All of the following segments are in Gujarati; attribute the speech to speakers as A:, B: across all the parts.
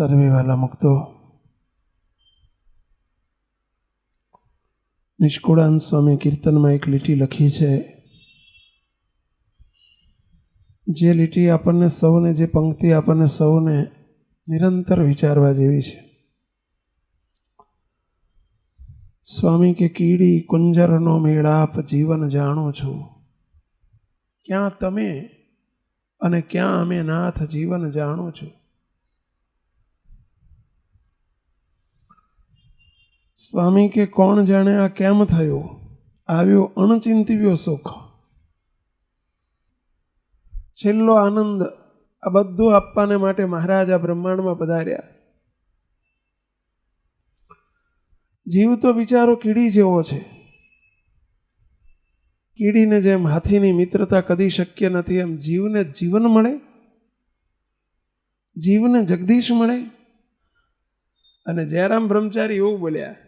A: સર્વે વાલા મુક્તો, નિષ્કુળાનંદ સ્વામી કીર્તનમાં એક લીટી લખી છે. જે લીટી આપણને સૌને, જે પંક્તિ આપણને સૌને નિરંતર વિચારવા જેવી છે. સ્વામી કે કીડી કુંજરનો મેળાપ જીવન જાણો છું, ક્યાં તમે અને ક્યાં અમે નાથ જીવન જાણો છું. સ્વામી કે કોણ જાણે આ કેમ થયું, આવ્યો અણચિંતવ્યો સુખ, છેલ્લો આનંદ. આ બધું આપવાને માટે મહારાજ આ બ્રહ્માંડમાં પધાર્યા. જીવ તો બિચારો કીડી જેવો છે. કીડીને જેમ હાથીની મિત્રતા કદી શક્ય નથી, એમ જીવને જીવન મળે, જીવને જગદીશ મળે. અને જયરામ બ્રહ્મચારી એવું બોલ્યા,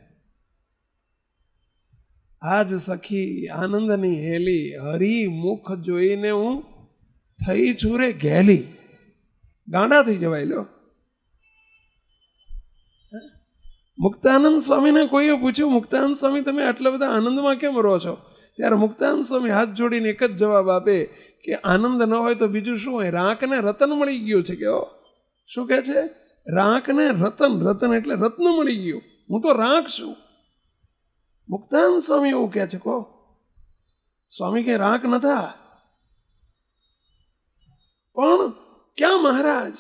A: આજ સખી આનંદની હેલી, હરી મુખ જોઈને હું થઈ છું રે ઘેલી. ગાંડા થઈ જવાય લો. મુક્તાનંદ સ્વામીને કોઈએ પૂછ્યું, મુક્તાનંદ સ્વામી તમે આટલા બધા આનંદમાં કેમ રહો છો? ત્યારે મુક્તાનંદ સ્વામી હાથ જોડીને એક જ જવાબ આપે કે આનંદ ન હોય તો બીજું શું હોય? રાંકને રતન મળી ગયું છે. કે શું કહે છે? રાંકને રતન, રતન એટલે રત્ન મળી ગયું. હું તો રાંક છું. મુક્તાનંદ સ્વામી એવું કહે છે. કહો સ્વામી કે રાંક નતા, પણ ક્યાં મહારાજ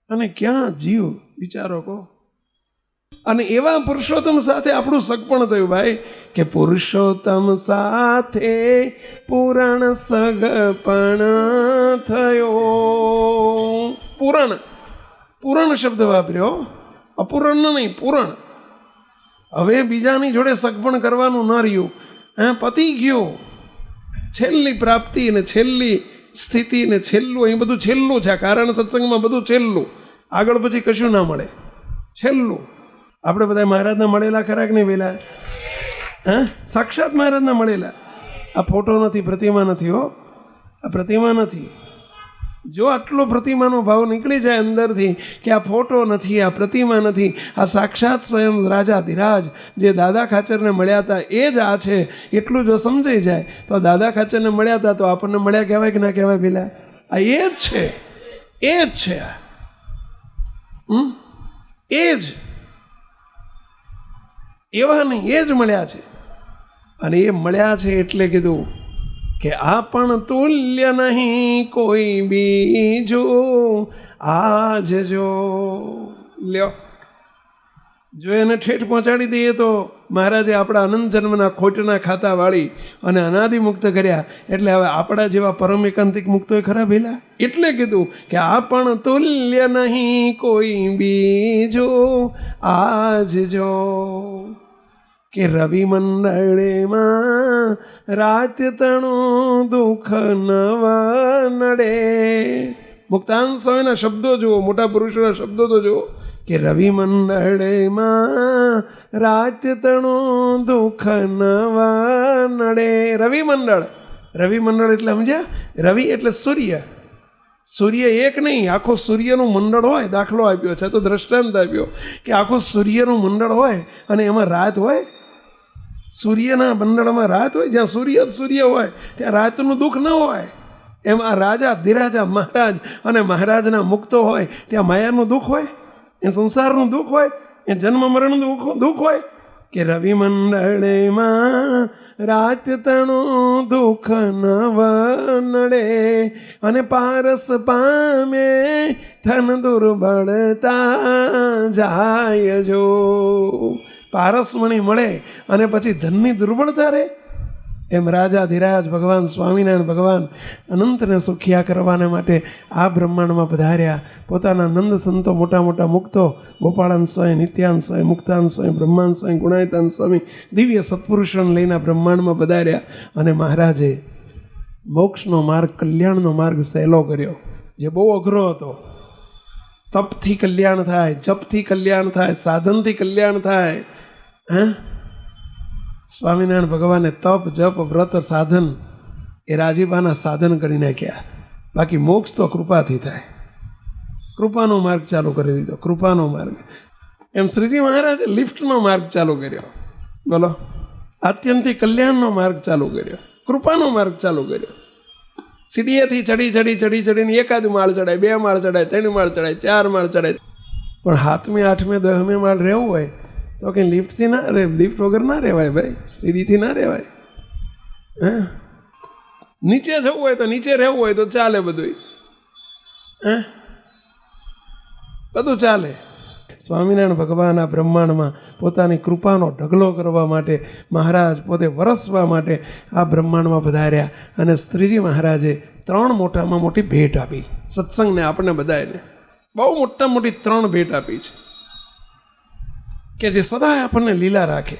A: અને ક્યાં જીવ વિચારો કહો. અને એવા પુરુષોત્તમ સાથે આપણું સગપણ થયું ભાઈ, કે પુરુષોત્તમ સાથે પુરાણ સગપણ થયો. પુરાણ, પુરાણ શબ્દ વાપર્યો, અપૂર્ણ નહીં, પુરાણ. હવે બીજાની જોડે સગપણ કરવાનું ન રહ્યું. પતી ગયો. છેલ્લી પ્રાપ્તિ ને છેલ્લી સ્થિતિ ને છેલ્લું, અહીં બધું છેલ્લું છે. કારણ સત્સંગમાં બધું છેલ્લું, આગળ પછી કશું ના મળે. છેલ્લું. આપણે બધા મહારાજના મળેલા ખરા કે નહીં વેલા? સાક્ષાત મહારાજના મળેલા. આ ફોટો નથી, પ્રતિમા નથી. હો, આ પ્રતિમા નથી. જો આટલો પ્રતિમાનો ભાવ નીકળી જાય અંદરથી કે આ ફોટો નથી, આ પ્રતિમા નથી, આ સાક્ષાત સ્વયં રાજાધિરાજ જે દાદા ખાચરને મળ્યા હતા એ જ આ છે, એટલું જો સમજાઈ જાય તો દાદા ખાચરને મળ્યા હતા તો આપણને મળ્યા કહેવાય કે ના કહેવાય? પેલા આ એ જ છે, એ જ છે, એ જ એવા નહીં, એ જ મળ્યા છે. અને એ મળ્યા છે એટલે કીધું કે આપણ તુલ્ય નહીં કોઈ બીજું આજ જો લ્યો. જો એને ઠેઠ પહોંચાડી દઈએ તો મહારાજે આપણા અનંત જન્મના ખોટના ખાતા વાળી અને અનાદિ મુક્ત કર્યા. એટલે હવે આપણા જેવા પરમ એકાંતિક મુક્તો ખરા ભેલા. એટલે કીધું કે આપણ તુલ્ય નહીં કોઈ બીજું આજ જો, કે રવિ મંડળેમાં રાત તણું દુઃખ નવ નડે. મુક્તાનંદ સ્વામીના શબ્દો જુઓ, મોટા પુરુષોના શબ્દો તો જુઓ, કે રવિ મંડળેમાં રાત તણું દુઃખ નવ નડે. રવિ મંડળ, રવિ મંડળ એટલે સમજ્યા? રવિ એટલે સૂર્ય. સૂર્ય એક નહીં, આખો સૂર્યનું મંડળ હોય. દાખલો આપ્યો છે તો દ્રષ્ટાંત આપ્યો કે આખું સૂર્યનું મંડળ હોય અને એમાં રાત હોય. સૂર્યના મંડળમાં રાત હોય. જ્યાં સૂર્ય જ સૂર્ય હોય ત્યાં રાતનું દુઃખ ન હોય. એમ આ રાજા ધીરાજા મહારાજ અને મહારાજના મુક્તો હોય ત્યાં માયાનું દુઃખ હોય, એ સંસારનું દુઃખ હોય, એ જન્મ મરણનું દુઃખ હોય. કે રવિ મંડળેમાં રાત તણું દુઃખ નવ નડે, અને પારસ પામે ધન દુર્બળતા જાય જો. પારસમણી મળે અને પછી ધનની દુર્બળતા રહે. એમ રાજાધિરાજ ભગવાન સ્વામિનારાયણ ભગવાન અનંતને સુખિયા કરવાને માટે આ બ્રહ્માંડમાં પધાર્યા. પોતાના નંદ સંતો, મોટા મોટા મુક્તો, ગોપાળાન સ્વામી, નિત્યાન સ્વામી, મુક્તાન સ્વામી, બ્રહ્માન સ્વામી, ગુણાયતાન સ્વામી, દિવ્ય સત્પુરુષોને લઈને બ્રહ્માંડમાં પધાર્યા. અને મહારાજે મોક્ષનો માર્ગ, કલ્યાણનો માર્ગ સહેલો કર્યો, જે બહુ અઘરો હતો. તપથી કલ્યાણ થાય, જપથી કલ્યાણ થાય, સાધનથી કલ્યાણ થાય. સ્વામિનારાયણ ભગવાને તપ, જપ, વ્રત, સાધન એ રાજીબાના સાધન કરી નાખ્યા. બાકી મોક્ષ તો કૃપાથી થાય. કૃપાનો માર્ગ ચાલુ કરી દીધો, કૃપાનો માર્ગ. એમ શ્રીજી મહારાજે લિફ્ટનો માર્ગ ચાલુ કર્યો. બોલો, આત્યંતિક કલ્યાણનો માર્ગ ચાલુ કર્યો, કૃપાનો માર્ગ ચાલુ કર્યો. સીડીએથી ચડીને એકાદ માળ ચડાય, 2 માળ ચડાય, 3 માળ ચડાય, 4 માળ ચડાય. પણ 7મે 8મે 10મે માળ રહેવું હોય તો કંઈ લિફ્ટથી ના રહે, લિફ્ટ વગર ના રહેવાય ભાઈ, સીડીથી ના રહેવાય. હા, નીચે જવું હોય તો નીચે રહેવું હોય તો ચાલે બધું. હા, બધું ચાલે. સ્વામિનારાયણ ભગવાન આ બ્રહ્માંડમાં પોતાની કૃપાનો ઢગલો કરવા માટે મહારાજ પોતે વરસવા માટે આ બ્રહ્માંડમાં પધાર્યા. અને શ્રીજી મહારાજે 3 મોટામાં મોટી ભેટ આપી સત્સંગને, આપણને બધાને બહુ મોટામાં મોટી 3 ભેટ આપી છે કે જે સદાય આપણને લીલા રાખે.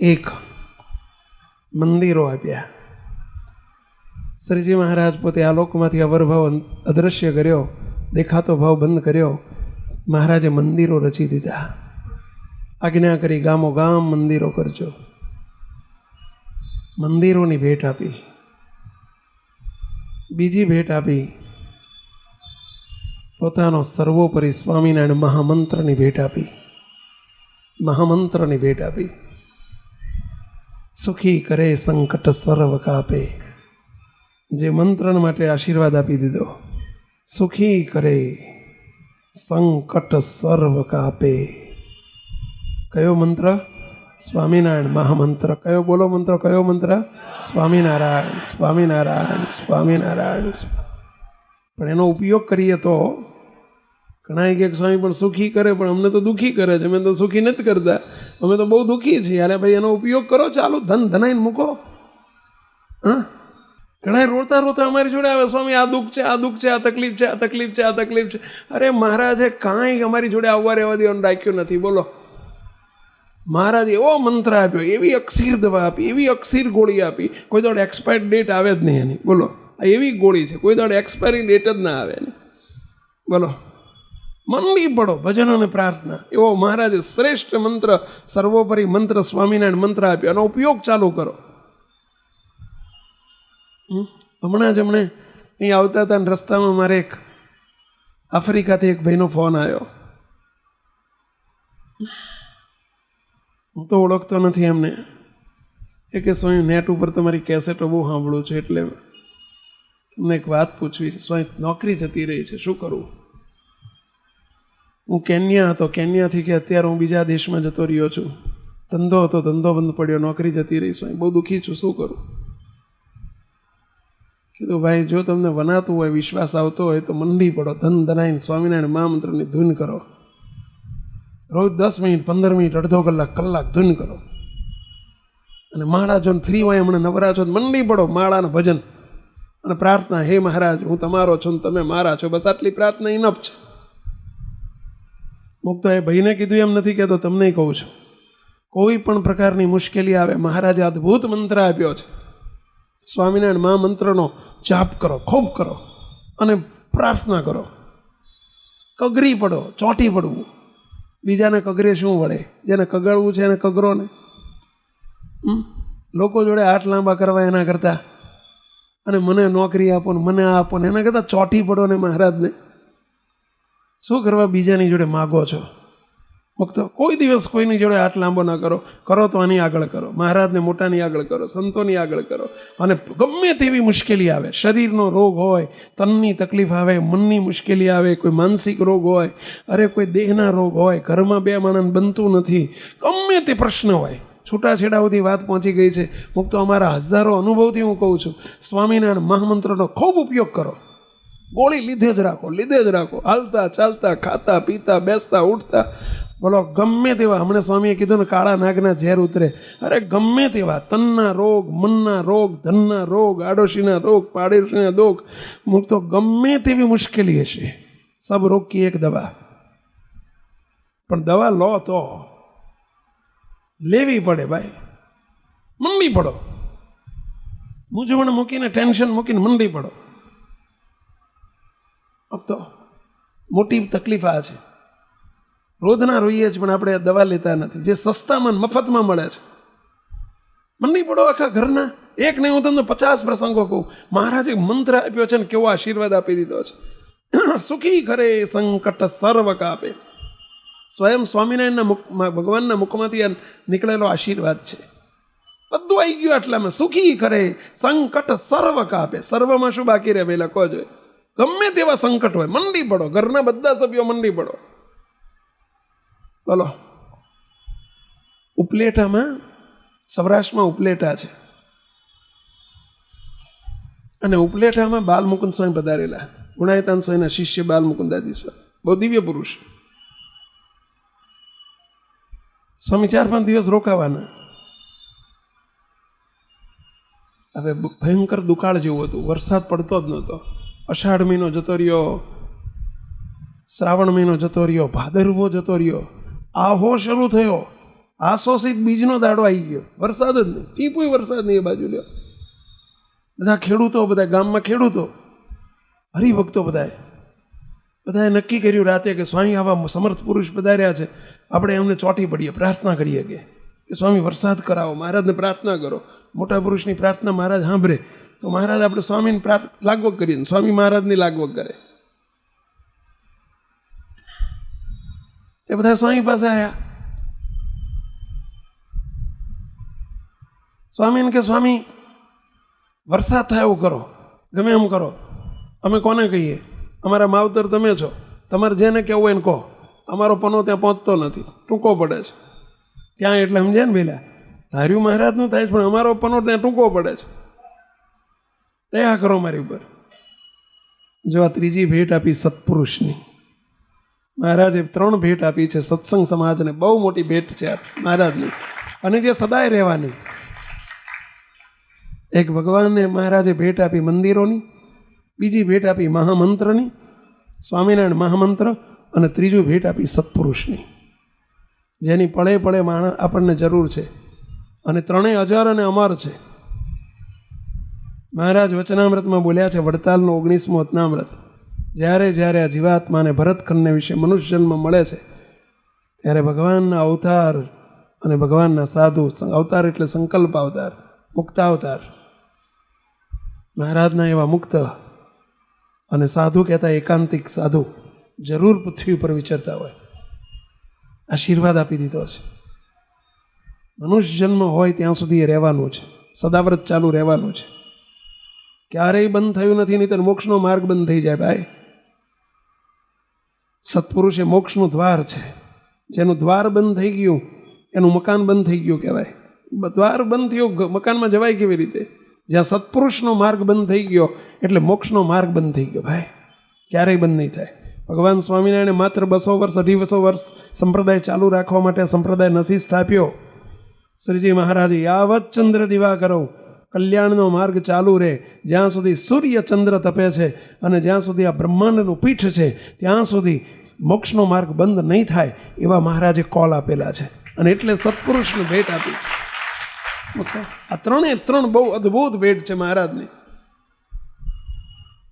A: એક, મંદિરો આપ્યા. શ્રીજી મહારાજ પોતે આ લોકમાંથી અવરભાવ અદૃશ્ય કર્યો, દેખાતો ભાવ બંધ કર્યો. મહારાજે મંદિરો રચી દીધા. આજ્ઞા કરી, ગામો ગામ મંદિરો કરજો. મંદિરોની ભેટ આપી. બીજી ભેટ આપી પોતાનો સર્વોપરી સ્વામિનારાયણ મહામંત્રની ભેટ આપી. મહામંત્રની ભેટ આપી. સુખી કરે સંકટ સર્વ કાપે, જે મંત્રણ માટે આશીર્વાદ આપી દીધો. સુખી કરે સંકટ સર્વ કાપે. કયો મંત્ર? સ્વામિનારાયણ મહામંત્ર. કયો બોલો મંત્ર? કયો મંત્ર? સ્વામિનારાયણ, સ્વામિનારાયણ, સ્વામિનારાયણ. પણ એનો ઉપયોગ કરીએ તો ઘણા કે સ્વામી પણ સુખી કરે, પણ અમને તો દુઃખી કરે છે, અમે તો સુખી નથી કરતા, અમે તો બહુ દુઃખી છીએ. અરે ભાઈ, એનો ઉપયોગ કરો, ચાલો ધન ધનાઈને મૂકો. હા, ઘણા રોતા રોતા અમારી જોડે આવે, સ્વામી આ દુઃખ છે, આ દુઃખ છે, આ તકલીફ છે, આ તકલીફ છે, આ તકલીફ છે. અરે મહારાજે કાંઈ અમારી જોડે આવવા રહેવા દેવાનું રાખ્યું નથી. બોલો, મહારાજે એવો મંત્ર આપ્યો, એવી અક્ષીર દવા આપી, એવી અક્ષીર ગોળી આપી, કોઈ દોડ એક્સપાયર ડેટ આવે જ નહીં એની. બોલો, આ એવી ગોળી છે, કોઈ દોડ એક્સપાયરી ડેટ જ ના આવે એની. બોલો, મંડી પડો ભજન અને પ્રાર્થના. એવો મહારાજે શ્રેષ્ઠ મંત્ર, સર્વોપરી મંત્ર સ્વામિનારાયણ મંત્ર આપ્યો. એનો ઉપયોગ ચાલુ કરો. હમણાં જ અહીં આવતા હતા, રસ્તામાં મારે એક આફ્રિકાથી એક ભાઈનો ફોન આવ્યો. હું તો ઓળખતો નથી એમને. એ કે સ્વામી, નેટ ઉપર તમારી કેસેટો બહુ સાંભળું છું, એટલે તમને એક વાત પૂછવી છે. સ્વામી, નોકરી જતી રહી છે, શું કરવું? હું કેન્યા હતો, કેન્યાથી કે અત્યારે હું બીજા દેશમાં જતો રહ્યો છું. ધંધો હતો, ધંધો બંધ પડ્યો, નોકરી જતી રહી. સ્વામી, બહુ દુઃખી છું, શું કરું? કીધું, ભાઈ, જો તમને વનાતું હોય, વિશ્વાસ આવતો હોય તો મંડી પડો, ધન ધનાઈને સ્વામિનારાયણ મહામંત્રની ધૂન કરો. રોજ 10 મિનિટ, 15 મિનિટ, અડધો કલાક ધૂન કરો. અને માળા જો ફ્રી હોય, હમણાં નવરા છો, મંડી પડો માળાના ભજન અને પ્રાર્થના. હે મહારાજ, હું તમારો છું, તમે મારા છો. બસ આટલી પ્રાર્થના ઇનફ છે. મુક્ત એ ભાઈને કીધું એમ નથી કહેતો, તમને કહું છું. કોઈ પણ પ્રકારની મુશ્કેલી આવે, મહારાજે અદ્ભુત મંત્ર આપ્યો છે. સ્વામિનારાયણ મહામંત્રનો જાપ કરો, ખૂબ કરો અને પ્રાર્થના કરો. કગરી પડો, ચોંટી પડવું. બીજાને કગરે શું વળે? જેને કગળવું છે એને કગરો ને. લોકો જોડે હાથ લાંબા કરવા એના કરતાં, અને મને નોકરી આપો ને મને આ આપો ને, એના કરતાં ચોંટી પડો ને મહારાજને. શું કરવા બીજાની જોડે માગો છો? ફક્ત કોઈ દિવસ કોઈની જોડે હાથ લાંબો ના કરો. કરો તો આની આગળ કરો, મહારાજને મોટાની આગળ કરો, સંતોની આગળ કરો. અને ગમે તેવી મુશ્કેલી આવે, શરીરનો રોગ હોય, તનની તકલીફ આવે, મનની મુશ્કેલી આવે, કોઈ માનસિક રોગ હોય, અરે કોઈ દેહના રોગ હોય, ઘરમાં 2 માણસ બનતું નથી, ગમે તે પ્રશ્ન હોય, છૂટાછેડા સુધી વાત પહોંચી ગઈ છે. હું તો અમારા હજારો અનુભવથી હું કહું છું, સ્વામિનારાયણ મહામંત્રનો ખૂબ ઉપયોગ કરો. ગોળી લીધે જ રાખો, લીધે જ રાખો. હાલતા ચાલતા, ખાતા પીતા, બેસતા ઉઠતા. બોલો, ગમે તેવા, હમણાં સ્વામીએ કીધું ને, કાળા નાગના ઝેર ઉતરે. અરે ગમે તેવા તનના રોગ, મનના રોગ, ધનના રોગ, આડોશીના રોગ, પાડોશીના રોગ, મુક્ત ગમે તેવી મુશ્કેલી હશે, સબ રોગ કી એક દવા. પણ દવા લો તો લેવી પડે ભાઈ. મંડી પડો, મૂંઝવણ મૂકીને, ટેન્શન મૂકીને મંડી પડો. તો મોટી તકલીફ આ છે. રોજના રોઈએ જ, પણ આપણે દવા લેતા નથી, જે સસ્તામાં મફતમાં મળે છે. મંડી પડો આખા ઘરના. એક નહીં, હું તમને 50 પ્રસંગો કહું. મહારાજે મંત્ર આપ્યો છે ને કેવો આશીર્વાદ આપી દીધો છે. સુખી કરે સંકટ સર્વ કાપે. સ્વયં સ્વામિનારાયણના ભગવાનના મુખમાંથી આ નીકળેલો આશીર્વાદ છે. બધું આવી ગયું આટલામાં. સુખી કરે સંકટ સર્વ કાપે. સર્વમાં શું બાકી રહે ભાઈ લખો જોઈએ. ગમે તેવા સંકટ હોય મંડી પડો, ઘરના બધા સભ્યો મંડી પડો. બોલો, ઉપલેટામાં, સૌરાષ્ટ્રમાં ઉપલેટા છે, અને ઉપલેટામાં બાલમુકુંદ સ્વામી પધારેલા, ગુણાયતાન સ્વામીના શિષ્ય બાલમુકુંદાજી સ્વામી, બહુ દિવ્ય પુરુષ. સ્વામી 4-5 દિવસ રોકાવાના. હવે ભયંકર દુકાળ જેવું હતું, વરસાદ પડતો જ નહોતો. અષાઢ મહિનો જતો રહ્યો, શ્રાવણ મહિનો જતો રહ્યો, ભાદરવો જતો રહ્યો, આહો શરૂ થયો, આસો સીધ બીજનો દાડો આવી ગયો, વરસાદ જ નહીં, ટીપુય વરસાદ નહીં. એ બાજુ લ્યો, બધા ખેડૂતો, બધા ગામમાં ખેડૂતો, હરિભક્તો, બધાએ નક્કી કર્યું રાતે કે સ્વામી આવા સમર્થ પુરુષ પધાર્યા છે, આપણે એમને ચોંટી પડીએ, પ્રાર્થના કરીએ કે સ્વામી વરસાદ કરાવો. મહારાજને પ્રાર્થના કરો. મોટા પુરુષની પ્રાર્થના મહારાજ સાંભળે તો મહારાજ આપણે સ્વામીને લાગવગ કરીએ, સ્વામી મહારાજની લાગવગ કરે. તે બધા સ્વામી પાસે આવ્યા. સ્વામીને કે સ્વામી વરસાદ થાય એવું કરો, ગમે એમ કરો. અમે કોને કહીએ? અમારા માવતર તમે છો, તમારે જેને કહેવું એને કહો. અમારો પનો ત્યાં પહોંચતો નથી, ટૂંકો પડે છે ત્યાં. એટલે સમજે ને પેલા ધાર્યું મહારાજનું થાય છે, પણ અમારો પનો ત્યાં ટૂંકો પડે છે. દયા કરો મારી ઉપર. જો આ ત્રીજી ભેટ આપી સત્પુરુષની. મહારાજે 3 ભેટ આપી છે સત્સંગ સમાજને. બહુ મોટી ભેટ છે આ મહારાજની, અને જે સદાય રહેવાની. એક ભગવાનને મહારાજે ભેટ આપી મંદિરોની, બીજી ભેટ આપી મહામંત્રની, સ્વામિનારાયણ મહામંત્ર, અને ત્રીજું ભેટ આપી સત્પુરુષની, જેની પળે પળે માણસ આપણને જરૂર છે. અને 3 અજર અને અમર છે. મહારાજ વચનામૃતમાં બોલ્યા છે, વડતાલનો 19મો વચનામૃત, જ્યારે જ્યારે આ જીવાત્માને ભરતખંડને વિશે મનુષ્ય જન્મ મળે છે, ત્યારે ભગવાનના અવતાર અને ભગવાનના સાધુ, અવતાર એટલે સંકલ્પ અવતાર, મુક્તાવતાર, મહારાજના એવા મુક્ત અને સાધુ કહેતા એકાંતિક સાધુ જરૂર પૃથ્વી ઉપર વિચરતા હોય. આશીર્વાદ આપી દીધો છે. મનુષ્ય જન્મ હોય ત્યાં સુધી એ રહેવાનું છે, સદાવ્રત ચાલુ રહેવાનું છે. ક્યારેય બંધ થયું નથી, નહીં તો મોક્ષનો માર્ગ બંધ થઈ જાય ભાઈ. સત્પુરુષ એ મોક્ષનું દ્વાર છે. જેનું દ્વાર બંધ થઈ ગયું એનું મકાન બંધ થઈ ગયું કહેવાય. દ્વાર બંધ થયું, મકાનમાં જવાય કેવી રીતે? જ્યાં સત્પુરુષનો માર્ગ બંધ થઈ ગયો એટલે મોક્ષનો માર્ગ બંધ થઈ ગયો ભાઈ. ક્યારેય બંધ નહીં થાય. ભગવાન સ્વામિનારાયણે માત્ર 200 વર્ષ 250 વર્ષ સંપ્રદાય ચાલુ રાખવા માટે સંપ્રદાય નથી સ્થાપ્યો. શ્રીજી મહારાજે યાવત ચંદ્ર દિવા કરો, કલ્યાણનો માર્ગ ચાલુ રહે, જ્યાં સુધી સૂર્ય ચંદ્ર તપે છે અને જ્યાં સુધી આ બ્રહ્માંડનું પીઠ છે ત્યાં સુધી મોક્ષનો માર્ગ બંધ નહીં થાય, એવા મહારાજે કોલ આપેલા છે. અને એટલે સત્પુરુષને ભેટ આપી છે. આ 3 બહુ અદ્ભુત ભેટ છે મહારાજની.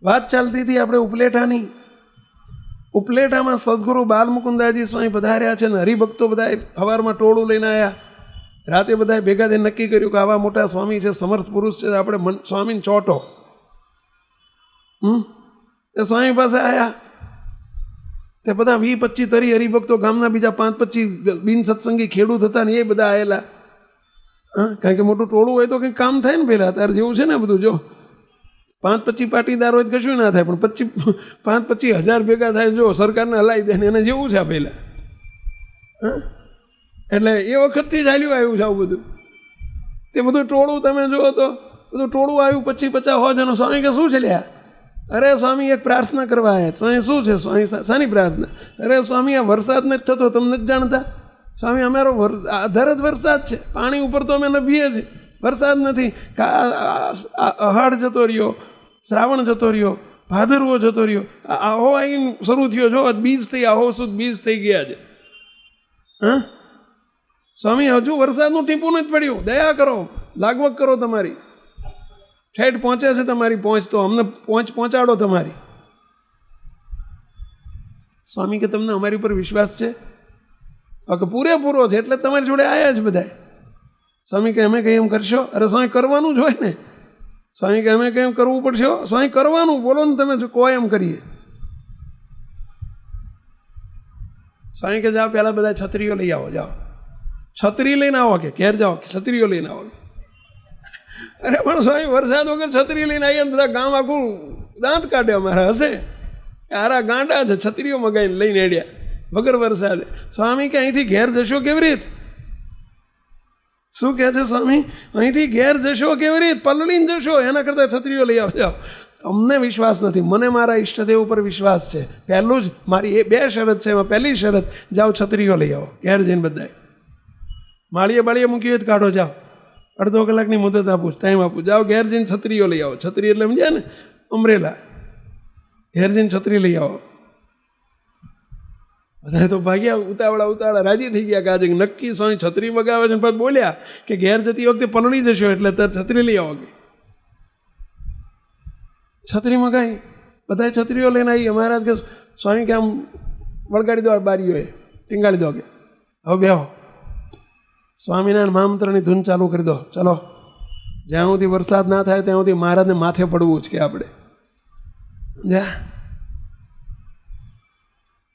A: વાત ચાલતી હતી આપણે ઉપલેટાની. ઉપલેટામાં સદગુરુ બાલમુકુંદાજી સ્વામી પધાર્યા છે, ને હરિભક્તો બધા સવારમાં ટોળું લઈને આવ્યા. રાતે બધા ભેગા થઈને નક્કી કર્યું કે આવા મોટા સ્વામી છે, સમર્થ પુરુષ છે, આપણે સ્વામીને ચોટો. તે સ્વામી પાસે આવ્યા. તે બધા 20-25 હરિભક્તો, ગામના બીજા 5-25 બિન સત્સંગી ખેડૂત હતા ને એ બધા આવેલા. કારણ કે મોટું ટોળું હોય તો કંઈક કામ થાય ને. પહેલાં તારે જેવું છે ને બધું, જો 5-25 પાટીદાર હોય તો કશું ના થાય, પણ 5-25 હજાર ભેગા થાય, જો સરકારને હલાવી દે ને એને જેવું છે પહેલાં. એટલે એ વખતથી જ હાલ્યું આવ્યું છે આવું બધું. તે બધું ટોળું તમે જુઓ તો બધું ટોળું આવ્યું, 25-50 જણો. સ્વામી કે શું છે લ્યા? અરે સ્વામી એક પ્રાર્થના કરવા આવ્યા. સ્વામી શું છે? સ્વામી શાની પ્રાર્થના? અરે સ્વામી આ વરસાદ નથી થતો, તમને જ જાણતા? સ્વામી અમારો આધાર જ વરસાદ છે, પાણી ઉપર તો અમે નભીએ છીએ, વરસાદ નથી. અહાડ જતો રહ્યો, શ્રાવણ જતો રહ્યો, ભાદરવો જતો રહ્યો, આહો આવીને શરૂ થયો. જો બીજ થઈ, આહો સુધી બીજ થઈ ગયા છે. સ્વામી હજુ વરસાદનું ટીપું નથી પડ્યું, દયા કરો, લાગવગ કરો તમારી. ઠેઠ પહોંચે છે તમારી પહોંચ, તો અમને પહોંચાડો તમારી. સ્વામી કે તમને અમારી ઉપર વિશ્વાસ છે? કે પૂરેપૂરો છે, એટલે તમારી જોડે આવ્યા છે બધા. સ્વામી કે અમે કંઈ એમ કરશો? અરે સ્વામી કરવાનું જ હોય ને. સ્વામી કે અમે કંઈ એમ કરવું પડશે? સ્વામી કરવાનું, બોલો ને તમે, જો કોઈ એમ કરીએ. સ્વામી કે જાઓ પહેલાં બધા છત્રીઓ લઈ આવો, જાઓ છત્રી લઈને આવો કે ઘેર જાઓ છત્રીઓ લઈને આવો. અરે પણ સ્વામી વરસાદ વગર છત્રી લઈને આવીએ બધા ગામ આખું દાંત કાઢે અમારા હશે, આરા ગાંડા છે છત્રીઓ મગાઈને લઈને એડ્યા વગર વરસાદે. સ્વામી કે અહીંથી ઘેર જશો કેવી રીત? શું કહે છે સ્વામી? અહીંથી ઘેર જશો કેવી રીત? પલળીને જશો, એના કરતાં છત્રીઓ લઈ આવો. જાઓ. અમને વિશ્વાસ નથી, મને મારા ઈષ્ટદેવ ઉપર વિશ્વાસ છે. પહેલું જ મારી એ 2 શરત છે, એમાં પહેલી શરત જાઓ છત્રીઓ લઈ આવો. ઘેર જઈને બધાએ માળીએ બાળીએ મૂકી હોય તો કાઢો, જાઓ અડધો કલાકની મુદત આપું, ટાઈમ આપું, જાઓ ઘેર જઈને છત્રીઓ લઈ આવો. છત્રી એટલે સમજ્યા ને, અમરેલા. ઘેર જઈને છત્રી લઈ આવો. બધા તો ભાગ્યા, ઉતાવળા રાજી થઈ ગયા કે આજે નક્કી સ્વામી છત્રી મગાવે છે. પછી બોલ્યા કે ઘેર જતી વખતે પલળી જશો એટલે ત્યારે છત્રી લઈ આવો. છત્રી મગાવી, બધા છત્રીઓ લઈને આવી. મહારાજ કે સ્વામી કે આમ વળગાડી દો બારીઓએ, ટીંગાળી દો કે હવે બેહો. સ્વામિનારાયણ મહામંત્રની ધૂન ચાલુ કરી દો. ચલો, જ્યાં સુધી વરસાદ ના થાય ત્યાં સુધી મહારાજને માથે પડવું જ કે આપણે.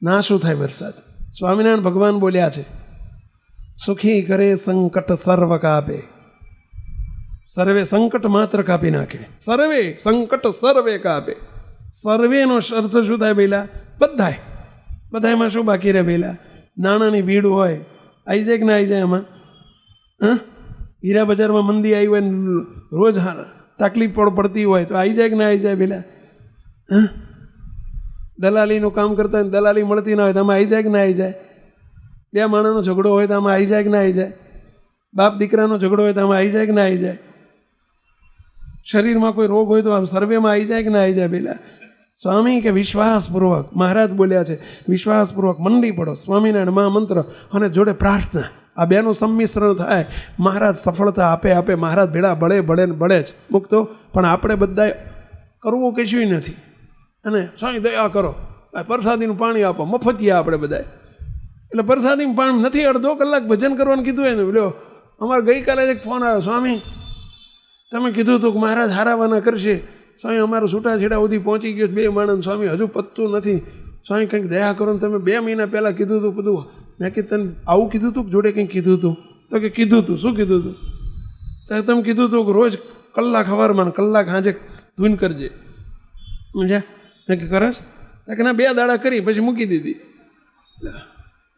A: ના શું થાય વરસાદ? સ્વામિનારાયણ ભગવાન બોલ્યા છે, સુખી કરે સંકટ સર્વ કાપે. સર્વે સંકટ માત્ર કાપી નાખે. સર્વે સંકટ સર્વે કાપે. સર્વેનો અર્થ શું થાય પહેલા? બધામાં શું બાકી રહે પહેલા? નાણાંની ભીડ હોય, આવી જાય કે ના આવી જાય એમાં? હીરા બજારમાં મંદી આવી હોય ને રોજ તકલીફ પડતી હોય તો આવી જાય કે ના આવી જાય પહેલાં? દલાલીનું કામ કરતા હોય દલાલી મળતી ના હોય તો આમાં આવી જાય કે ના આવી જાય? 2 માણસનો ઝઘડો હોય તો આમાં આવી જાય કે ના આવી જાય? બાપ દીકરાનો ઝઘડો હોય તો આમાં આવી જાય કે ના આવી જાય? શરીરમાં કોઈ રોગ હોય તો આમ સર્વેમાં આવી જાય કે ના આવી જાય? પહેલાં સ્વામી કે વિશ્વાસપૂર્વક, મહારાજ બોલ્યા છે વિશ્વાસપૂર્વક મંડી પડો. સ્વામિનારાયણ મહામંત્ર અને જોડે પ્રાર્થના, આ બેનું સંમિશ્રણ થાય, મહારાજ સફળતા આપે. મહારાજ ભેળા બળે જ મૂકતો. પણ આપણે બધા કરવું કશું નથી. અને સ્વામી દયા કરો, પ્રસાદીનું પાણી આપો, મફતિયા આપણે બધા. એટલે પ્રસાદીનું પાણી નથી, અડધો કલાક ભજન કરવાનું કીધું એને. બોલ્યો અમારે ગઈકાલે એક ફોન આવ્યો, સ્વામી તમે કીધું હતું કે મહારાજ હારાવાના કરશે. સ્વામી અમારું છૂટાછેડા સુધી પહોંચી ગયો 2 માણસ. સ્વામી હજુ પતતું નથી. સ્વામી કંઈક દયા કરો ને, તમે 2 મહિના પહેલાં કીધું હતું બધું. મેં કીધું તને આવું કીધું હતું કે જોડે કંઈક કીધું હતું? તો કે કીધું હતું. શું કીધું હતું? ત્યારે તમે કીધું હતું કે રોજ કલાક સવારમાં કલાક સાંજે ધૂન કરજે. સમજ્યા? મેં કે કરસ? કે ના 2 દાડા કરી પછી મૂકી દીધી.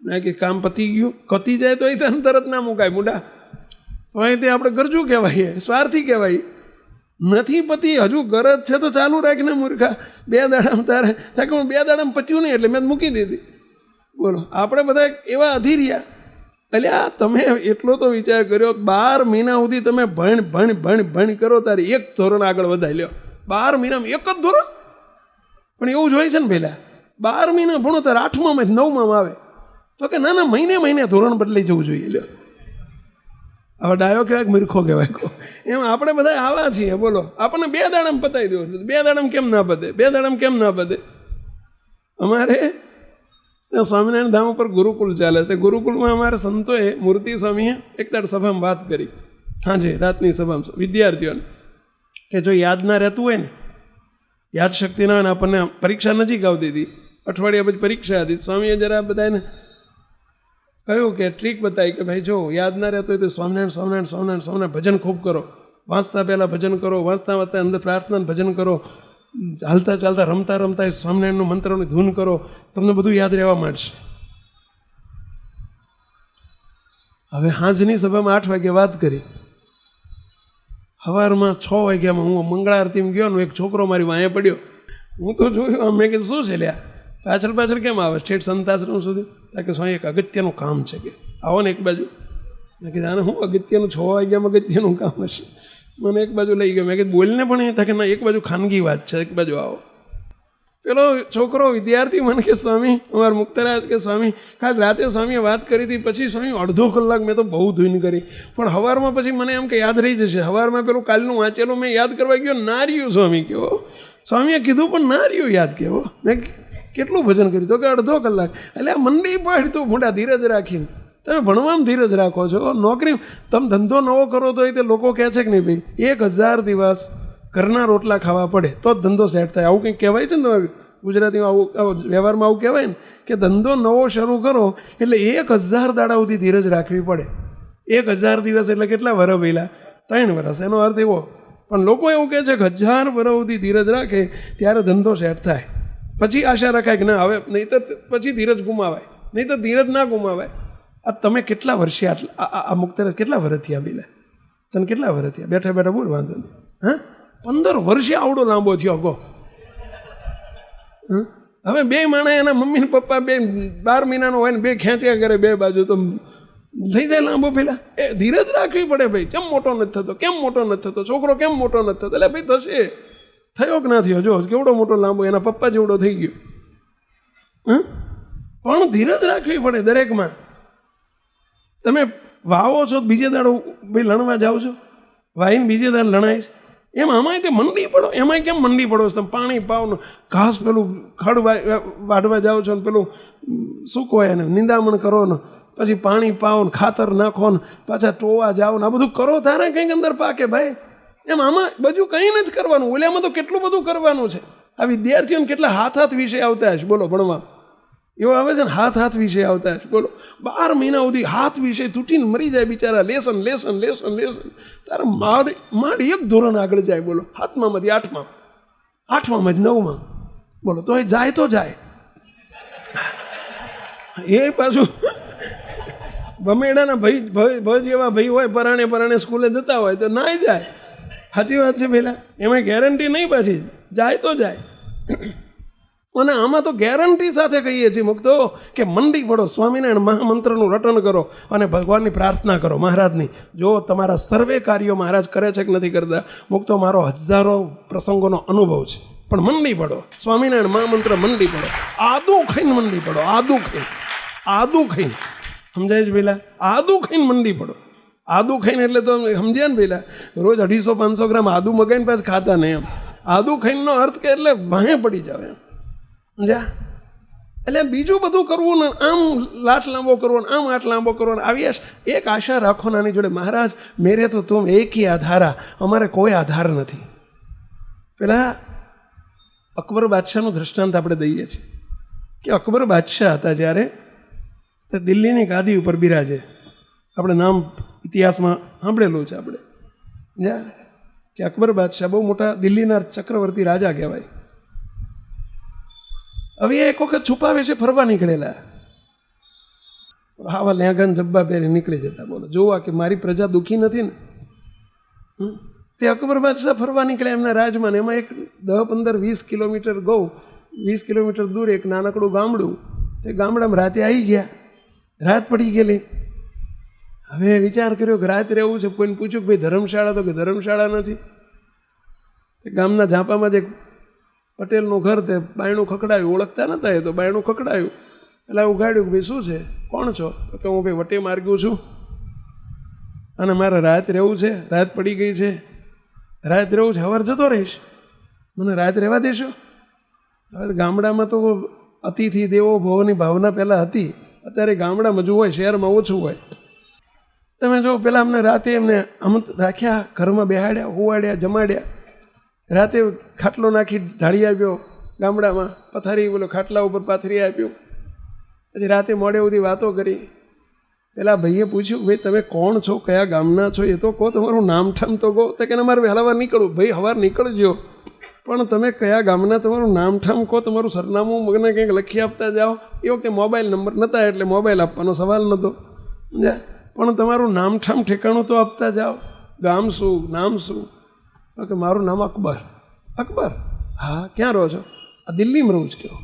A: મેં કે કામ પતી ગયું. કતી જાય તો એ તરત ના મુકાય મુંડા. તો અહીં તે આપણે ગરજુ કહેવાય, સ્વાર્થી કહેવાય. નથી પતિ, હજુ ગરજ છે તો ચાલુ રાખીને મૂર્ખા. 2 દાડામાં તારે કે હું 2 દાડામાં પત્યું નહીં એટલે મેં મૂકી દીધી. બોલો, આપણે બધા એવા અધીર્યા. એટલે આ તમે એટલો તો વિચાર કર્યો, 12 મહિના સુધી તમે ભણ કરો તારે 1 ધોરણ આગળ વધારી લ્યો. 12 મહિનામાં 1 જ ધોરણ. પણ એવું જ હોય છે ને પહેલાં 12 મહિના ભણો ત્યારે 8માં 9માં આવે તો કે ના મહિને ધોરણ બદલાઈ જવું જોઈએ. લ્યો, હવે ડાયો કહેવાય મૂર્ખો કહેવાય કહો. એમ આપણે બધા આવા છીએ. બોલો, આપણને 2 દાડામાં પતાવી દેવું. 2 દાડામાં કેમ ના પતે? 2 દાડામાં કેમ ના પતે? અમારે ત્યાં સ્વામિનારાયણ ધામ ઉપર ગુરુકુળ ચાલે છે. ગુરુકુળમાં અમારા સંતોએ, મૂર્તિ સ્વામીએ એક દાડ સભામાં વાત કરી, હાજી રાતની સભામાં વિદ્યાર્થીઓને, કે જો યાદ ના રહેતું હોય ને, યાદ શક્તિ ના હોય ને, આપણને પરીક્ષા નજીક આવતી હતી, અઠવાડિયા પછી પરીક્ષા હતી. સ્વામીએ જરા બધાને કહ્યું કે ટ્રીક બતાવી કે ભાઈ જો યાદ ના રહેતો હોય તો સ્વામિનારાયણ ભજન ખૂબ કરો. વાંચતા પહેલાં ભજન કરો, વાંચતા અંદર પ્રાર્થના ભજન કરો, ચાલતા ચાલતા રમતા સ્વામિનારાયણનું મંત્રોની ધૂન કરો, તમને બધું યાદ રહેવા માંડશે. હવે સાંજની સભામાં 8 વાગે વાત કરી. સવારમાં 6 વાગ્યામાં હું મંગળા આરતીમાં ગયો ને એક છોકરો મારી વાંહે પડ્યો. હું તો જોયું, મેં કીધું શું છે લ્યા, પાછળ કેમ આવે સ્ટેટ સંતાશ્રમ સુધી? કે સ્વામી એક અગત્યનું કામ છે, કે આવો ને એક બાજુ. મેં કીધું આને હું અગત્યનું 6 વાગ્યામાં અગત્યનું કામ હશે? મને એક બાજુ લઈ ગયો. મેં કીધું બોલને પણ એ થાય કે ના, એક બાજુ ખાનગી વાત છે, એક બાજુ આવો. પેલો છોકરો વિદ્યાર્થી મને કે સ્વામી, અમારા મુક્તરાજ કે સ્વામી ખાસ રાતે સ્વામીએ વાત કરી હતી, પછી સ્વામી અડધો કલાક મેં તો બહુ ધૂન કરી, પણ સવારમાં પછી મને એમ કે યાદ રહી જશે. સવારમાં પેલું કાલનું વાંચેલું મેં યાદ કરવા ગયો, ના રહ્યું સ્વામી કેવો. સ્વામીએ કીધું પણ ના રહ્યું યાદ કેવો. મેં કેટલું ભજન કર્યું? તો કે અડધો કલાક. એટલે આ મંડી પાડ તું મોટા ધીરજ રાખીને. તમે ભણવામાં ધીરજ રાખો છો, નોકરી તમે ધંધો નવો કરો તો એ તે લોકો કહે છે કે નહીં ભાઈ 1000 દિવસ ઘરના રોટલા ખાવા પડે તો જ ધંધો સેટ થાય, આવું કંઈક કહેવાય છે ને. ગુજરાતીમાં આવું વ્યવહારમાં આવું કહેવાય ને કે ધંધો નવો શરૂ કરો એટલે 1000 દાડા સુધી ધીરજ રાખવી પડે. 1000 દિવસ એટલે કેટલા વર્ષ પહેલાં? 3 વર્ષ. એનો અર્થ એવો. પણ લોકો એવું કહે છે કે 1000 વર્ષ સુધી ધીરજ રાખે ત્યારે ધંધો સેટ થાય. પછી આશા રખાય કે ના હવે નહીં તો પછી ધીરજ ગુમાવાય, નહીં તો ધીરજ ના ગુમાવાય. આ તમે કેટલા વર્ષે આ મુક્તરાજ કેટલા વર્ષ થયા પેલા? તને કેટલા વર્ષ થયા? બેઠા બેઠા બોલ, વાંધો નહીં. હા, 15 વર્ષે આવડો લાંબો થયો કહો. હવે 2 માણા એના મમ્મી ને પપ્પા 12 મહિનાનો હોય ને 2 ખેંચ્યા કરે 2 બાજુ, તો થઈ જાય લાંબો. પેલા એ ધીરજ રાખવી પડે. ભાઈ કેમ મોટો નથી થતો, કેમ મોટો નથી થતો, છોકરો કેમ મોટો નથી થતો? એટલે ભાઈ થશે, થયો કે ના થયો? જો કેવડો મોટો લાંબો, એના પપ્પા જેવડો થઈ ગયો. પણ ધીરજ રાખવી પડે દરેકમાં. તમે વાવો છો બીજે દાડો ભાઈ લણવા જાઓ છો, વાઈને બીજે દાડે લણાય છે. એમ આમાંય તે મંડી પડો. એમાંય કેમ મંડી પડો? તમે પાણી પાવ ને ઘાસ પેલું ખડ વાઢવા જાઓ છો ને પેલું શું કહેવાય એને નિંદામણ કરો ને પછી પાણી પાવો ને ખાતર નાખો ને પાછા ટોવા જાઓ ને આ બધું કરો તારે કંઈક અંદર પાકે ભાઈ. એમ આમાં બધું કંઈ નથી કરવાનું. ઓલામાં તો કેટલું બધું કરવાનું છે. આ વિદ્યાર્થીઓને કેટલા હાથ વિષય આવતા હશે બોલો ભણવા. એવો આવે છે ને હાથ વિષય આવતા હશે બોલો. 12 મહિના સુધી હાથ વિષય તૂટીને મરી જાય બિચારા. Lesson lesson lesson lesson. તારે માંડ 1 ધોરણ આગળ જાય બોલો. 7માંથી 8માં, 8માંથી 9માં બોલો. તો એ જાય તો જાય. એ પાછું ભમેડાના ભાઈ જેવા ભાઈ હોય, પરાણે સ્કૂલે જતા હોય તો ના જાય. સાચી વાત છે પેલા. એમાં ગેરંટી નહીં, પાછી જાય તો જાય. અને આમાં તો ગેરંટી સાથે કહીએ છીએ મુક્તો કે મંડી પડો, સ્વામિનારાયણ મહામંત્રનું રટન કરો અને ભગવાનની પ્રાર્થના કરો મહારાજની. જો તમારા સર્વે કાર્યો મહારાજ કરે છે કે નથી કરતા, મુક્તો મારો 1000 પ્રસંગોનો અનુભવ છે. પણ મંડી પડો, સ્વામિનારાયણ મહામંત્ર મંડી પડો, આદુ ખાઈને મંડી પડો. આદુ ખાઈને સમજાય છે પેલા? આદુ ખાઈને મંડી પડો. આદુ ખાઈને એટલે તો સમજ્યા ને પેલા, રોજ 250-500 ગ્રામ આદુ મગાઈને પાછું ખાતા નહીં. એમ આદુ ખાઈનો અર્થ કે એટલે વાહે પડી જાવ એમ. સમજ્યા? એટલે બીજું બધું કરવું ને આમ લાટ લાંબો કરવો ને આમ આટ લાંબો કરવો ને આવી એક આશા રાખો નાની જોડે, મહારાજ મેરે તો તુમ એક ही આધારા, અમારે કોઈ આધાર નથી. પેલા અકબર બાદશાહનું દૃષ્ટાંત આપણે દઈએ છીએ કે અકબર બાદશાહ હતા જ્યારે તે દિલ્હીની ગાદી ઉપર બિરાજે. આપણે નામ ઇતિહાસમાં સાંભળેલું છે આપણે કે અકબર બાદશાહ બહુ મોટા દિલ્હીના ચક્રવર્તી રાજા કહેવાય. હવે એક વખત છુપાવે છે ફરવા નીકળેલા. આવા લેંગન જબ્બા પહેરી નીકળી જતા બોલો, જોવા કે મારી પ્રજા દુઃખી નથી ને. તે અકબર બાદશાહ ફરવા નીકળે એમના રાજમાં. એમાં એક 10-15-20 કિલોમીટર 20 કિલોમીટર દૂર એક નાનકડું ગામડું. તે ગામડામાં રાતે આવી ગયા. રાત પડી ગયેલી. હવે વિચાર કર્યો કે રાત રહેવું છે. કોઈને પૂછ્યું કે ભાઈ ધર્મશાળા? તો કે ધર્મશાળા નથી. તે ગામના ઝાંપામાં જ એક પટેલનું ઘર, તે બાયણું ખખડાયું. ઓળખતા નહોતા એ તો બાયણું ખખડાયું. એટલે ઉગાડ્યું કે ભાઈ શું છે, કોણ છો? તો કે હું ભાઈ વટે માર્ગ્યું છું અને મારે રાત રહેવું છે. રાત પડી ગઈ છે, રાત રહેવું છે. સવાર જતો રહીશ, મને રાત રહેવા દેશો? હવે ગામડામાં તો અતિથિ દેવો ભવની ભાવના પહેલાં હતી. અત્યારે ગામડામાં જ હોય, શહેરમાં ઓછું હોય. તમે જો પેલા અમને રાતે એમને રાખ્યા, ઘરમાં બેહાડ્યા, હુવાડ્યા, જમાડ્યા. રાતે ખાટલો નાખી ઢાળી આપ્યો. ગામડામાં પથારી બોલો ખાટલા ઉપર પાથરી આપ્યું. પછી રાતે મોડે સુધી વાતો કરી. પેલા ભાઈએ પૂછ્યું ભાઈ તમે કોણ છો, કયા ગામના છો? એ તો કહો, તમારું નામ ઠામ તો કહો. તો કે મારે હવાર નીકળવું. ભાઈ હવાર નીકળજો, પણ તમે કયા ગામના, તમારું નામ ઠામ કહો, તમારું સરનામું મને કંઈક લખી આપતા જાઓ. એ વખતે મોબાઈલ નંબર નહોતા એટલે મોબાઈલ આપવાનો સવાલ નહોતો. સમજ્યા? પણ તમારું નામ ઠામ ઠેકાણું તો આપતા જાઓ. ગામ શું, નામ શું? તો કે મારું નામ અકબર. અકબર? હા. ક્યાં રહો છો? આ દિલ્હીમાં રહું છું. કહો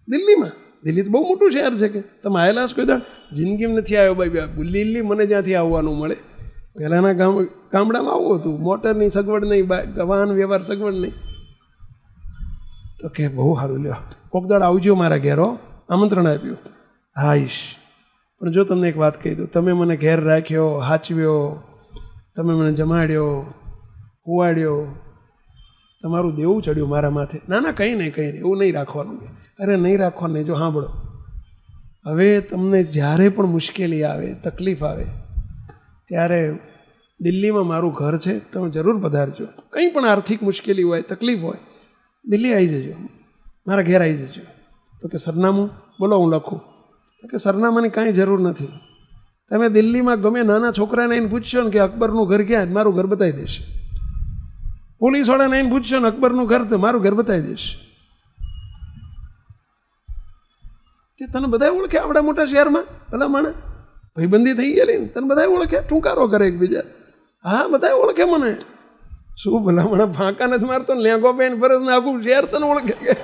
A: દિલ્હીમાં? દિલ્હી તો બહુ મોટું શહેર છે. કે તમે આવેલા છો કોઈ દાડ? જિંદગીમાં નથી આવ્યો ભાઈ. દિલ્હી મને જ્યાંથી આવવાનું મળે. પહેલાંના ગામડામાં આવું હતું, મોટરની સગવડ નહીં, વાહન વ્યવહાર સગવડ નહીં. તો કે બહુ સારું, લ્યો કોક દાડ આવજો મારા ઘેર. આમંત્રણ આપ્યું. હા ઈશ. પણ જો તમને એક વાત કહી દઉં, તમે મને ઘેર રાખ્યો, હાચવ્યો, તમે મને જમાડ્યો, કુવાડ્યો, તમારું દેવું ચડ્યું મારા માથે. ના ના કંઈ નહીં, એવું નહીં રાખવાનું. અરે નહીં રાખવાનું. જો સાંભળો, હવે તમને જ્યારે પણ મુશ્કેલી આવે, તકલીફ આવે, ત્યારે દિલ્હીમાં મારું ઘર છે, તમે જરૂર પધારજો. કંઈ પણ આર્થિક મુશ્કેલી હોય, તકલીફ હોય, દિલ્હી આવી જજો. મારા ઘેર આવી જજો. તો કે સરનામું બોલો, હું લખું. તો કે સરનામાની કાંઈ જરૂર નથી. તમે દિલ્હીમાં ગમે નાના છોકરાને એને પૂછશો ને કે અકબરનું ઘર ક્યાં, મારું ઘર બતાવી દેશે. પોલીસવાળાને એને પૂછશો ને અકબરનું ઘર, તો મારું ઘર બતાવી દેશે. કે તને બધા ઓળખે આવડા મોટા શહેરમાં, ભલા માણે ભાઈબંધી થઈ ગયેલી ને તને બધા ઓળખે, ટૂંકારો કરે એકબીજા. હા, બધા ઓળખે મને. શું ભલા મને ફાંકા નથી મારતો, લેંગો પેન્ટ ફરસ ને આખું શહેર તને ઓળખે કે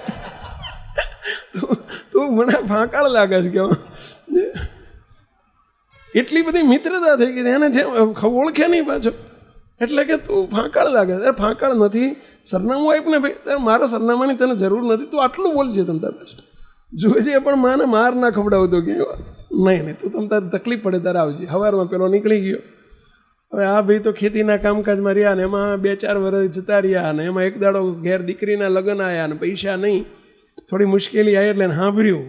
A: તું મને ફાંકાળ લાગે છે કે એટલી બધી મિત્રતા થઈ ગઈ એને જે ઓળખે નહીં પાછો, એટલે કે તું ફાંકાળ લાગે. અરે ફાંકાળ નથી, સરનામું આપ ને ભાઈ, તારે મારા સરનામાની તને જરૂર નથી, તું આટલું બોલજે તમ તાર પાસે જોઈજે, પણ માને માર ના ખવડાવતો કે નહીં તું તમ તારે તકલીફ પડે તારે આવજે. સવારમાં પેલો નીકળી ગયો. હવે આ ભાઈ તો ખેતીના કામકાજમાં રહ્યા ને એમાં 2-4 વર્ષ જતા રહ્યા ને એમાં એક દાડો ઘેર દીકરીના લગ્ન આવ્યા ને પૈસા નહીં, થોડી મુશ્કેલી આવી એટલે સાંભળ્યું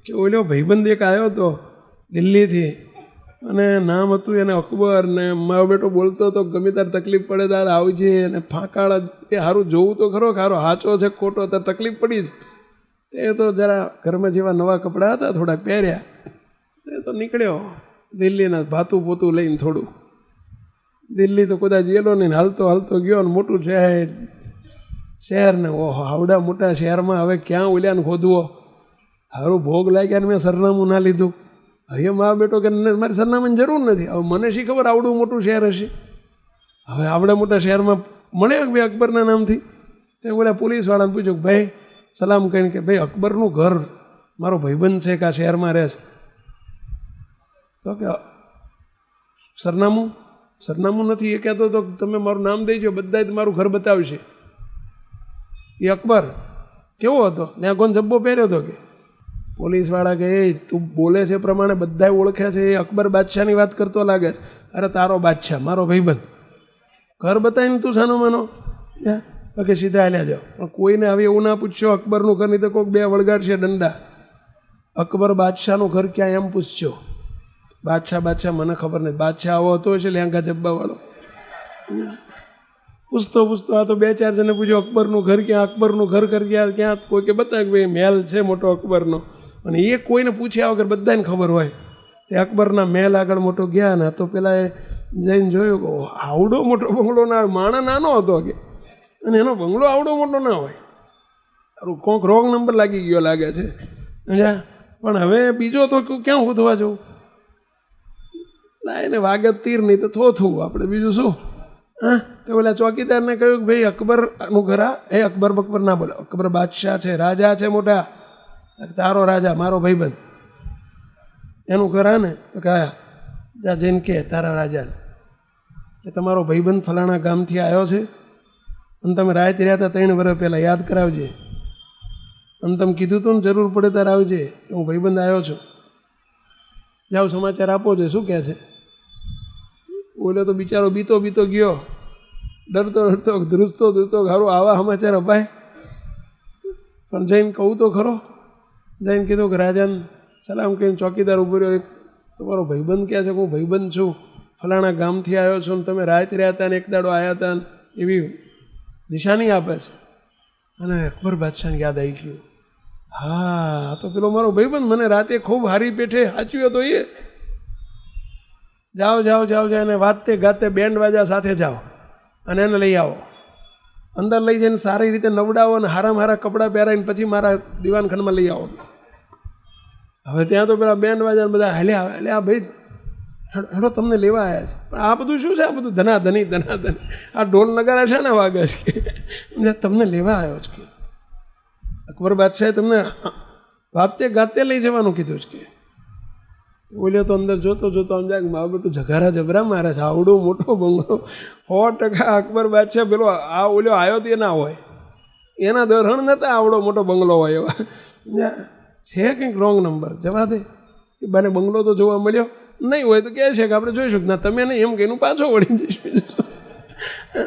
A: કે ઓલો ભાઈબંધ એક આવ્યો હતો દિલ્હીથી અને નામ હતું એને અકબર, ને મારો બેટો બોલતો હતો ગમે તારે તકલીફ પડે તારે આવજે, અને ફાંકાળ એ સારું જોવું તો ખરો, સારો સાચો છે ખોટો તારે તકલીફ પડી જ. એ તો જરા ઘરમાં જેવા નવા કપડાં હતા થોડા પહેર્યા, એ તો નીકળ્યો દિલ્હીના ભાતું પોતું લઈને. થોડું દિલ્હી તો કદાચ ગયેલો નહીં, હાલતો હાલતો ગયો ને મોટું શહેર ને ઓહો આવડા મોટા શહેરમાં હવે ક્યાં ઓલ્યાને ખોદવો, સારું ભોગ લાગ્યા ને મેં સરનામું ના લીધું. હવે મારો બેટો કે મારી સરનામાની જરૂર નથી. હવે મને શી ખબર આવડું મોટું શહેર હશે. હવે આવડા મોટા શહેરમાં મળે ભાઈ અકબરના નામથી. તે ઓલા પોલીસવાળાને પૂછ્યું કે ભાઈ સલામ કહીને કે ભાઈ અકબરનું ઘર મારો ભાઈબંધ છે કે આ શહેરમાં રહે છે. તો કે સરનામું નથી. એ કહેતો તો તમે મારું નામ દઈજો, બધા જ મારું ઘર બતાવશે. એ અકબર કેવો હતો, ત્યાં કોણ જબ્બો પહેર્યો હતો કે પોલીસવાળા કે એ તું બોલે છે પ્રમાણે બધા ઓળખે છે, એ અકબર બાદશાહની વાત કરતો લાગે છે. અરે તારો બાદશાહ મારો ભાઈબંધ, ઘર બતાવીને તું સાનો માનો. તો કે સીધા હાલ્યા જાઓ. પણ કોઈને હવે એવું ના પૂછશો અકબરનું ઘર, નહીં તો કોઈક 2 વળગાડશે ડંડા. અકબર બાદશાહનું ઘર ક્યાં એમ પૂછશો. બાદશાહ મને ખબર નથી, બાદશાહ આવો હતો છે લેંગા જબ્બાવાળો. પૂછતો આ તો 2-4 જણે પૂછ્યું અકબરનું ઘર ક્યાં, અકબરનું ઘર ક્યાં. કોઈ કે બતાવે કે ભાઈ મહેલ છે મોટો અકબરનો, અને એ કોઈને પૂછ્યા વગર બધાને ખબર હોય. તે અકબરના મહેલ આગળ મોટો ગયા ને તો પેલા એ જઈને જોયું કે આવડો મોટો બંગલો ના હોય, માણસ નાનો હતો કે, અને એનો બંગલો આવડો મોટો ના હોય. સારું કોઈક રોંગ નંબર લાગી ગયો લાગે છે. પણ હવે બીજો તો ક્યાં શોધવા જવું, ના એને વાગે તીર નહીં તો થોથું આપણે બીજું શું. હા, તો ઓલા ચોકીદારને કહ્યું કે ભાઈ અકબરનું ઘર આ. એ અકબર ના બોલે, અકબર બાદશાહ છે, રાજા છે મોટા. તારો રાજા મારો ભાઈબંધ એનું ઘર આ ને. તો કે જા જઈને કે તારા રાજાને કે તમારો ભાઈબંધ ફલાણા ગામથી આવ્યો છે અને તમે રાત રહ્યા હતા 3 વર્ષ પહેલાં, યાદ કરાવજે. અને તમે કીધું તું ને જરૂર પડે તારે આવજે, હું ભાઈબંધ આવ્યો છું, જાઓ સમાચાર આપો છો. શું કહે છે બોલ્યો તો બિચારો બીતો ગયો, ડરતો ધ્રુજતો સારું આવા સમાચાર અપાય. પણ જઈને કહું તો ખરો. જઈને કીધું કે રાજાને સલામ કહીને ચોકીદાર ઉભો રહ્યો. એક તમારો ભાઈબંધ કહે છે કે હું ભાઈબંધ છું, ફલાણા ગામથી આવ્યો છું, ને તમે રાત રહ્યા હતા ને એક દાડો આવ્યા હતા ને એવી નિશાની આપે છે. અને અકબર બાદશાહને યાદ આવી ગયું, હા તો પેલો મારો ભાઈબંધ મને રાતે ખૂબ હારી પેઠે સાચ્યો હતો. એ જાઓ અને વાતે ગાતે બેન્ડ વાજા સાથે જાઓ અને એને લઈ આવો, અંદર લઈ જઈને સારી રીતે નવડાવો અને હારા કપડાં પહેરાવીને પછી મારા દીવાનખાનામાં લઈ આવો. હવે ત્યાં તો પેલા બેન્ડ વાજા બધા હાલ્યા એટલે આ ભાઈ હેડો તમને લેવા આવ્યા છે. પણ આ બધું શું છે, આ બધું ધનાધની આ ઢોલ નગારા છે ને વાગે છે કે તમને લેવા આવ્યો છે કે અકબર બાદશાહે તમને વાતે ગાતે લઈ જવાનું કીધું છે કે. ઓલ્યો તો અંદર જોતો આમ જાય કે મારું બેટું જઘારા જબરા મારે છે, આવડો મોટો બંગલો. 100% અકબર બાદશાહ પેલો આ ઓલ્યો આવ્યો તે ના હોય, એના દરહણ નતા આવડો મોટો બંગલો હોય એવા છે. કંઈક રોંગ નંબર, જવા દે. એ બાને બંગલો તો જોવા મળ્યો નહીં હોય તો કહે છે કે આપણે જોઈશું. ના તમે નહીં એમ કહીને પાછો વળી જઈશું,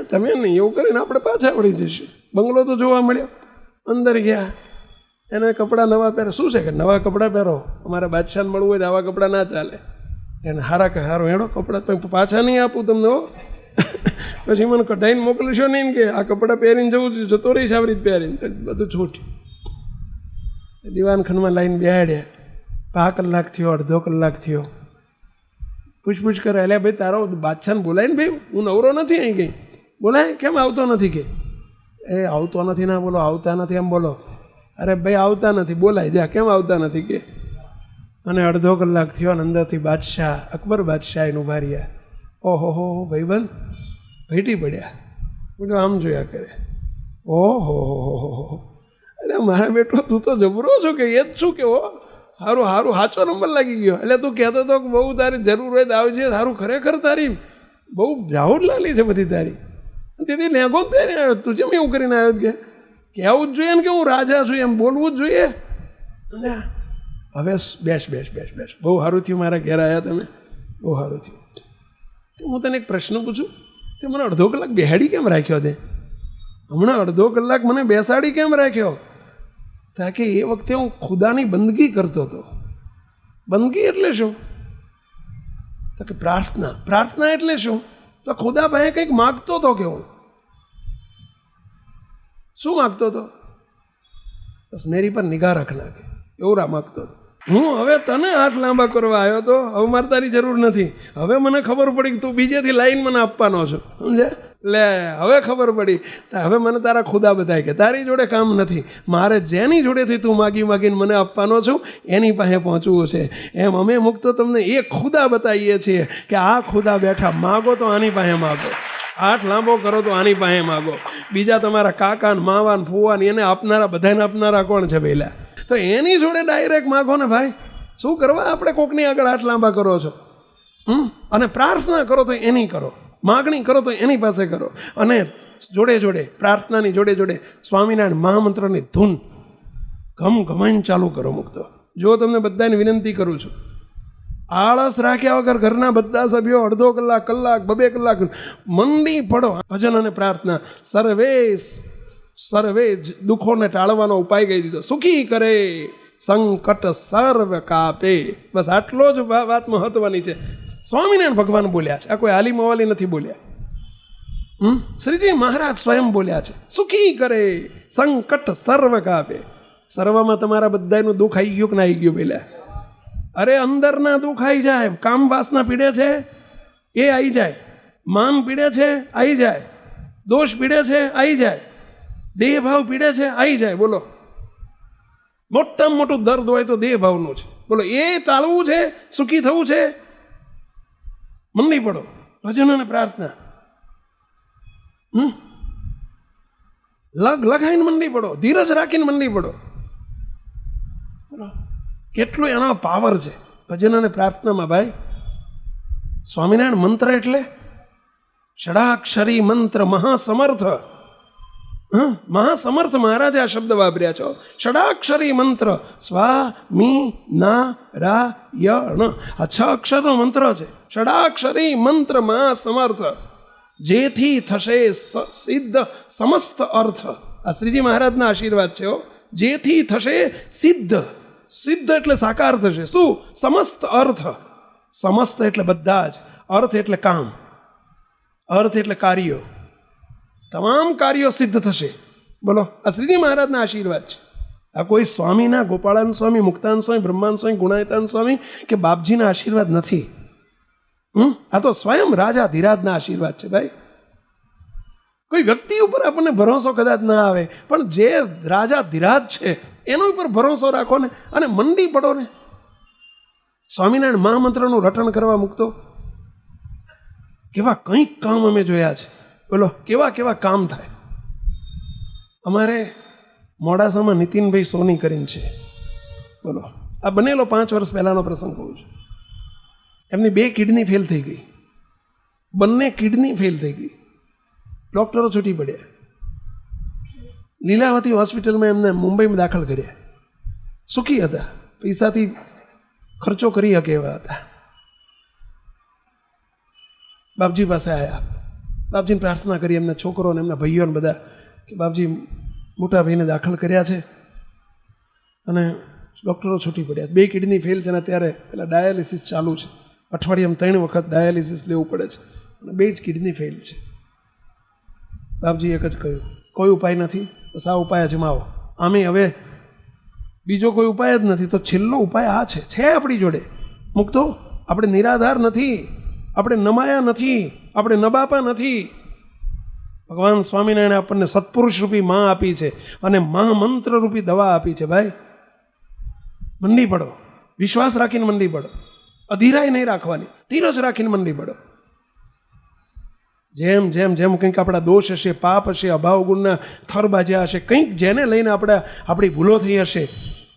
A: તમે નહીં એવું કરીને આપણે પાછા વળી જઈશું. બંગલો તો જોવા મળ્યો. અંદર ગયા, એને કપડાં નવા પહેરો. શું છે કે નવા કપડાં પહેરો, અમારે બાદશાહને મળવું હોય તો આવા કપડાં ના ચાલે. એને હારો હેડો કપડાં પાછા નહીં આપું તમને હો, પછી મને કઢાઈને મોકલશો નહીં કે આ કપડાં પહેરીને જવું છું, જતો રહીશ આવી રીતે પહેરીને બધું છૂટ્યું. દીવાનખંડમાં લાઈને બેહાડ્યા. 5 કલાક થયો, અડધો કલાક થયો. પૂછપૂછ કરે, એટલે ભાઈ તારો બાદશાહને બોલાય ને ભાઈ, હું નવરો નથી અહીં ગઈ. બોલાય, કેમ આવતો નથી કે? એ આવતો નથી ના બોલો, આવતા નથી એમ બોલો. અરે ભાઈ આવતા નથી, બોલાય જા, કેમ આવતા નથી કે? અને અડધો કલાક થયો અને અંદરથી બાદશાહ, અકબર બાદશાહ એને ઉભા રહ્યા. ઓહો હો ભાઈબંધ ભેટી પડ્યા. બોલો આમ જોયા કરે. ઓહો હો, અરે મારા બેટો તું તો જબરો છો કે એ જ શું કે હો, સારું સારું સાચો નંબર લાગી ગયો. એટલે તું કહેતો હતો કે બહુ તારી જરૂર હોય તો આવજે. સારું, ખરેખર તારી બહુ રાહુલ લાલી છે બધી તારી. તેથી લેગો જ પહેરીને આવ્યો. તું જેમ એવું કરીને આવ્યો કે કહેવું જ જોઈએ ને કે હું રાજા છું, એમ બોલવું જ જોઈએ. હવે બેસ બેસ બેસ બેસ, બહુ સારું થયું મારા ઘેર આવ્યા તમે, બહુ સારું થયું. હું તને એક પ્રશ્ન પૂછું, તે મને અડધો કલાક બેહાડી કેમ રાખ્યો? તે હમણાં અડધો કલાક મને બેસાડી કેમ રાખ્યો? તાકે એ વખતે હું ખુદાની બંદગી કરતો હતો. બંદગી એટલે શું? તો કે પ્રાર્થના. પ્રાર્થના એટલે શું? તો ખુદા પાસે કંઈક માગતો હતો કે હું શું માગતો હતો? બસ મેરી પર નિગાહ રાખના કે એવું માગતો હતો. હું હવે તને હાથ લાંબા કરવા આવ્યો હતો, હવે મારે તારી જરૂર નથી. હવે મને ખબર પડી કે તું બીજેથી લાઈન મને આપવાનો છો, સમજે? લે હવે ખબર પડી. હવે મને તારા ખુદા બતાય કે તારી જોડે કામ નથી, મારે જેની જોડેથી તું માગી માગીને મને આપવાનો છું એની પાસે પહોંચવું છે. એમ અમે મુક્તો તમને એ ખુદા બતાવીએ છીએ કે આ ખુદા બેઠા, માગો તો આની પાસે માગો, હાથ લાંબો કરો તો આની પાસે માગો. બીજા તમારા કાકા ને માવા ને ફુવા ને એને આપનારા, બધાને આપનારા કોણ છે પહેલા? તો એની જોડે ડાયરેક્ટ માગો ને ભાઈ. શું કરવા આપણે કોકની આગળ હાથ લાંબા કરો છો? અને પ્રાર્થના કરો તો એની કરો, માગણી કરો તો એની પાસે કરો. અને જોડે જોડે પ્રાર્થનાની જોડે જોડે સ્વામિનારાયણ મહામંત્રની ધૂન ઘમ ઘમાઈને ચાલુ કરો મુક્તો. જો તમને બધાને વિનંતી કરું છું, આળસ રાખ્યા વગર ઘરના બધા સભ્યો અડધો કલાક, કલાક, 2 કલાક મંડી પડો ભજન અને પ્રાર્થના. સર્વે દુઃખોને ટાળવાનો ઉપાય કહી દીધો. સુખી કરે સંકટ સર્વ કાપે. બસ આટલો જ વાત મહત્વની છે. સ્વામિનારાયણ ભગવાન બોલ્યા છે, આ કોઈ આલી મવાલી નથી બોલ્યા. શ્રીજી મહારાજ સ્વયં બોલ્યા છે, સુખી કરે સંકટ સર્વ કાપે. સર્વમાં તમારા બધાનું દુઃખ આવી ગયું કે ના આવી ગયું? પહેલા અરે અંદરના દુઃખ આવી જાય. કામ વાસના પીડે છે એ આવી જાય, માન પીડે છે આવી જાય, દોષ પીડે છે આવી જાય, દેહ ભાવ પીડે છે આવી જાય. બોલો, મોટામાં મોટું દર્દ હોય તો દેહ ભાવનું છે. બોલો, એ ટાળવું છે, સુખી થવું છે, મંડી પડો ભજન અને પ્રાર્થના. લગાઈને મંડી પડો, ધીરજ રાખીને મંડી પડો. કેટલું એનો પાવર છે ભજન અને પ્રાર્થનામાં ભાઈ. સ્વામિનારાયણ મંત્ર એટલે ષડાક્ષરી મંત્ર, મહાસમર્થ. મહાસમર્થ મહારાજે આ શબ્દ વાપર્યા છો. ષડાક્ષરી મંત્ર, સ્વામિનારાયણ. આ 6 અક્ષરનો મંત્ર છે. ષડાક્ષરી મંત્ર મહાસમર્થ, જેથી થશે સિદ્ધ સમસ્ત અર્થ. આ શ્રીજી મહારાજના આશીર્વાદ છે. જેથી થશે સિદ્ધ. સિદ્ધ એટલે સાકાર થશે. શું? સમસ્ત અર્થ. સમસ્ત એટલે બધા જ, અર્થ એટલે કામ, અર્થ એટલે કાર્યો. તમામ કાર્યો સિદ્ધ થશે. બોલો, આ શ્રીજી મહારાજના આશીર્વાદ છે. આ કોઈ સ્વામીના, ગોપાળાન સ્વામી, મુક્તાન સ્વામી, બ્રહ્માન સ્વામી, ગુણાયતાન સ્વામી કે બાપજીના આશીર્વાદ નથી. આ તો સ્વયં રાજા ધીરાજના આશીર્વાદ છે ભાઈ. કોઈ વ્યક્તિ ઉપર આપણને ભરોસો કદાચ ના આવે, પણ જે રાજા ધીરાજ છે એના ઉપર ભરોસો રાખો ને અને મંડી પડો ને. સ્વામિનારાયણ મહામંત્રનું રટણ કરવા મૂકતો કેવા કંઈક કામ અમે જોયા છે. બોલો, કેવા કેવા કામ થાય. અમારે મોડાસામાં નીતિનભાઈ સોની કરીને છે. બોલો, આ બનેલો 5 વર્ષ પહેલાનો પ્રસંગ કહું છું. એમની 2 કિડની ફેલ થઈ ગઈ, બંને કિડની ફેલ થઈ ગઈ. ડૉક્ટરો છૂટી પડ્યા. લીલાવતી હોસ્પિટલમાં એમને મુંબઈમાં દાખલ કર્યા. સુખી હતા, પૈસાથી ખર્ચો કરી શકે એવા હતા. બાપજી પાસે આવ્યા. બાપજીને પ્રાર્થના કરી, એમના છોકરોને, એમના ભાઈઓને બધા, કે બાપજી મોટા ભાઈને દાખલ કર્યા છે અને ડૉક્ટરો છૂટી પડ્યા. 2 કિડની ફેલ છે અને ત્યારે પેલા ડાયાલિસિસ ચાલુ છે. અઠવાડિયામાં 3 વખત ડાયાલિસિસ લેવું પડે છે અને 2 જ કિડની ફેલ છે. બાપજી એક જ કહ્યું, કોઈ ઉપાય નથી, બસ આ ઉપાય અજમાવો. આમે હવે બીજો કોઈ ઉપાય જ નથી. તો છેલ્લો ઉપાય આ છે આપણી જોડે. મુક્તો આપણે નિરાધાર નથી, આપણે નમાયા નથી, આપણે નબાપા નથી. ભગવાન સ્વામિનારાયણે આપણને સત્પુરુષ રૂપી માં આપી છે અને મહામંત્ર રૂપી દવા આપી છે. ભાઈ મંડી પડો, વિશ્વાસ રાખીને મંડી પડો, અધીરાય નહીં રાખવાની, ધીરજ રાખીને મંડી પડો. જેમ જેમ જેમ કંઈક આપણા દોષ હશે, પાપ હશે, અભાવ ગુણના થર બાજ્યા હશે, કંઈક જેને લઈને આપણી ભૂલો થઈ હશે,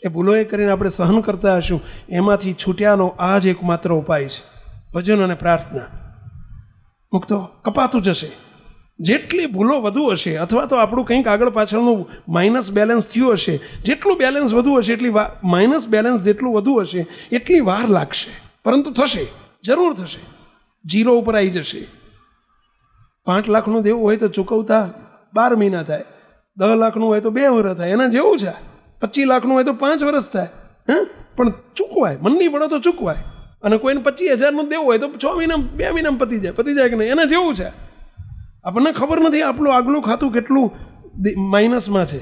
A: એ ભૂલોએ કરીને આપણે સહન કરતા હશું, એમાંથી છૂટ્યાનો આ જ એકમાત્ર ઉપાય છે, ભજન અને પ્રાર્થના. મુક્તો કપાતું જશે. જેટલી ભૂલો વધુ હશે અથવા તો આપણું કંઈક આગળ પાછળનું માઇનસ બેલેન્સ થયું હશે, જેટલું બેલેન્સ વધુ હશે એટલી માઇનસ બેલેન્સ જેટલું વધુ હશે એટલી વાર લાગશે, પરંતુ થશે, જરૂર થશે. જીરો ઉપર આવી જશે. 5 લાખનું દેવું હોય તો ચૂકવતા 12 મહિના થાય, 10 લાખનું હોય તો 2 વર્ષ થાય, એના જેવું છે. 25 લાખનું હોય તો 5 વર્ષ થાય. પણ ચૂકવાય, મંડી પડો તો ચૂકવાય. અને કોઈને 25,000નું દેવું હોય તો 6 મહિનામાં 2 મહિનામાં પતી જાય કે નહીં, એના જેવું છે. આપણને ખબર નથી આપણું આગલું ખાતું કેટલું માઇનસમાં છે,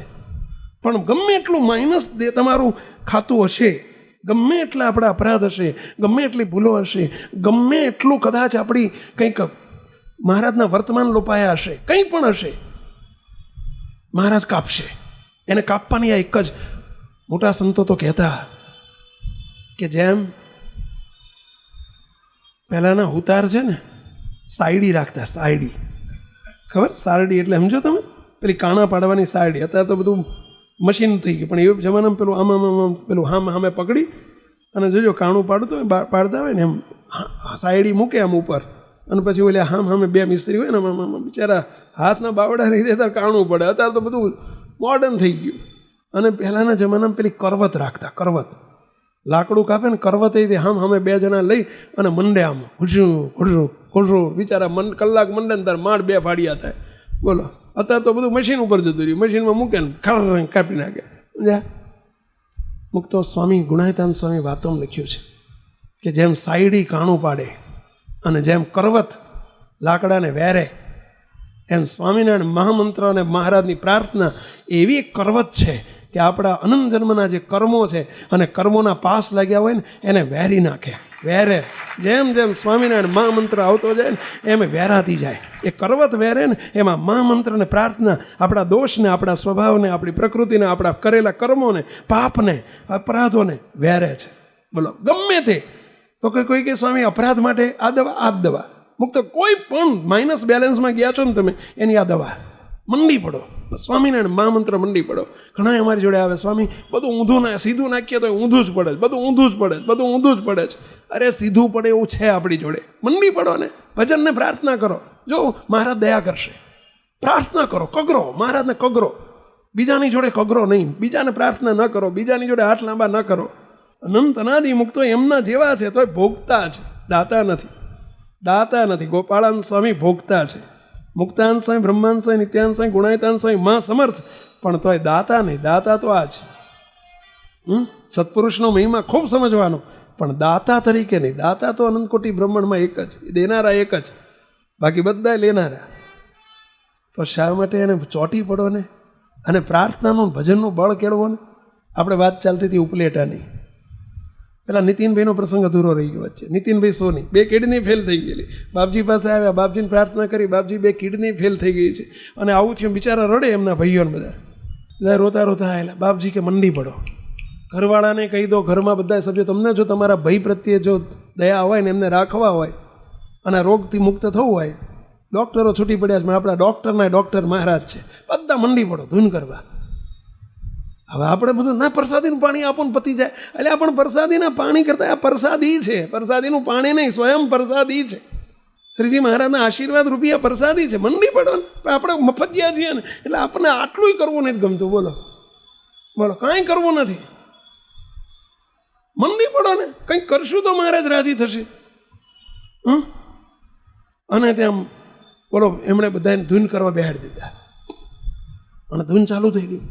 A: પણ ગમે એટલું માઇનસ તમારું ખાતું હશે, ગમે એટલા આપણા અપરાધ હશે, ગમે એટલી ભૂલો હશે, ગમે એટલું કદાચ આપણી કંઈક મહારાજના વર્તમાન લોપાયા હશે, કંઈ પણ હશે, મહારાજ કાપશે. એને કાપવાની આ એક જ. મોટા સંતો તો કહેતા કે જેમ પહેલાંના હુતાર છે ને, સાયડી રાખતા, સાયડી ખબર, સારડી એટલે સમજો તમે, પેલી કાણા પાડવાની સારડી. અત્યારે તો બધું મશીન થઈ ગયું, પણ એ જમાનામાં પેલું આમ પેલું હામે પકડી અને જોજો કાણું પાડતા હોય ને એમ સાયડી મૂકે આમ ઉપર, અને પછી ઓલે હામે 2 મિસ્ત્રી હોય ને બિચારા હાથના બાવડા નહીં દેતા, કાણું પડે. અત્યારે તો બધું મોડર્ન થઈ ગયું. અને પહેલાંના જમાનામાં પેલી કરવત રાખતા, કરવત લાકડું કાપે ને કરવત એ હામે 2 જણા લઈ અને મંડે આમ ખુશરું બિચારા કલાક મંડે ને તાર માંડ 2 ફાડિયા થાય. બોલો, અત્યારે તો બધું મશીન ઉપર જતું રહ્યું, મશીનમાં મૂકે ને ખર કાપી નાખે. સમજ્યા? મુક્તો સ્વામી ગુણાયતાન સ્વામી વાતોમાં લખ્યું છે કે જેમ સાયડી કાણું પાડે અને જેમ કરવત લાકડાને વેરે, એમ સ્વામિનારાયણ મહામંત્ર અને મહારાજની પ્રાર્થના એવી એક કરવત છે કે આપણા અનંત જન્મના જે કર્મો છે અને કર્મોના પાસ લાગ્યા હોય ને એને વેરી નાખે. વેરે જેમ જેમ સ્વામિનારાયણ મહામંત્ર આવતો જાય ને એમ વેરાતી જાય. એ કરવત વેરે ને એમાં મહામંત્ર ને પ્રાર્થના આપણા દોષને, આપણા સ્વભાવને, આપણી પ્રકૃતિને, આપણા કરેલા કર્મોને, પાપને, અપરાધોને વેરે છે. બોલો, ગમે તે. તો કોઈ કે સ્વામી અપરાધ માટે આ દવા, આ દવા. મુક્ત કોઈ પણ માઇનસ બેલેન્સમાં ગયા છો ને તમે, એની આ દવા. મંડી પડો, સ્વામિનારાયણ મહામંત્ર મંડી પડો. ઘણા અમારી જોડે આવે, સ્વામી બધું ઊંધું સીધું નાખીએ તો ઊંધું જ પડે, બધું ઊંધું જ પડે, બધું ઊંધું જ પડે છે. અરે સીધું પડે એવું છે આપણી જોડે. મંડી પડો ને ભજનને પ્રાર્થના કરો, જો મહારાજ દયા કરશે. પ્રાર્થના કરો, કગરો, મહારાજને કગરો. બીજાની જોડે કગરો નહીં, બીજાને પ્રાર્થના ન કરો, બીજાની જોડે હાથ લાંબા ન કરો. અનંત અનાદિ મુક્તો એમના જેવા છે તોય ભોગતા છે, દાતા નથી. દાતા નથી. ગોપાળાન સ્વામી ભોગતા છે, મુક્તાન સ્વામી, બ્રહ્માન સ્વામી, નિત્યાન સ્વામી, ગુણાયતાન સ્વામી માં સમર્થ, પણ તોય દાતા નહીં. દાતા તો આ જ સત્પુરુષનો મહિમા ખૂબ સમજવાનો, પણ દાતા તરીકે નહીં. દાતા તો અનંતકોટી બ્રહ્માંડમાં એક જ, દેનારા એક જ, બાકી બધા લેનારા. તો શા માટે એને ચોટી પડો ને અને પ્રાર્થનાનું ભજનનું બળ કેળવો ને. આપણે વાત ચાલતી હતી ઉપલેટાની. પેલા નીતિનભાઈનો પ્રસંગ અધૂરો રહી ગયો વચ્ચે. નીતિનભાઈ સોની 2 કિડની ફેલ થઈ ગયેલી. બાપજી પાસે આવ્યા, બાપજીને પ્રાર્થના કરી, બાપજી 2 કિડની ફેલ થઈ ગઈ છે અને આવું થયું. બિચારા રડે, એમના ભાઈઓને બધા રોતા રોતા આવેલા. બાપજી કે મંડી પડો, ઘરવાળાને કહી દો, ઘરમાં બધા સભ્યો, તમને જો તમારા ભાઈ પ્રત્યે જો દયા હોય ને એમને રાખવા હોય અને રોગથી મુક્ત થવું હોય, ડૉક્ટરો છૂટી પડ્યા છે, આપણા ડૉક્ટરના ડૉક્ટર મહારાજ છે, બધા મંડી પડો ધૂન કરવા. હવે આપણે બધું ના પ્રસાદીનું પાણી આપો ને પતી જાય. એટલે આ પણ પ્રસાદીના પાણી કરતાં આ પ્રસાદી છે, પ્રસાદીનું પાણી નહીં, સ્વયં પ્રસાદી છે. શ્રીજી મહારાજના આશીર્વાદ રૂપિયા પ્રસાદી છે. મંડી પડો ને, આપણે મફતિયા છીએ ને, એટલે આપણને આટલું કરવું નથી ગમતું. બોલો બોલો, કાંઈ કરવું નથી. મંડી પડો ને, કંઈક કરશું તો મહારાજ રાજી થશે. અને ત્યાં બોલો એમણે બધાને ધૂન કરવા બેહાડી દીધા અને ધૂન ચાલુ થઈ ગઈ.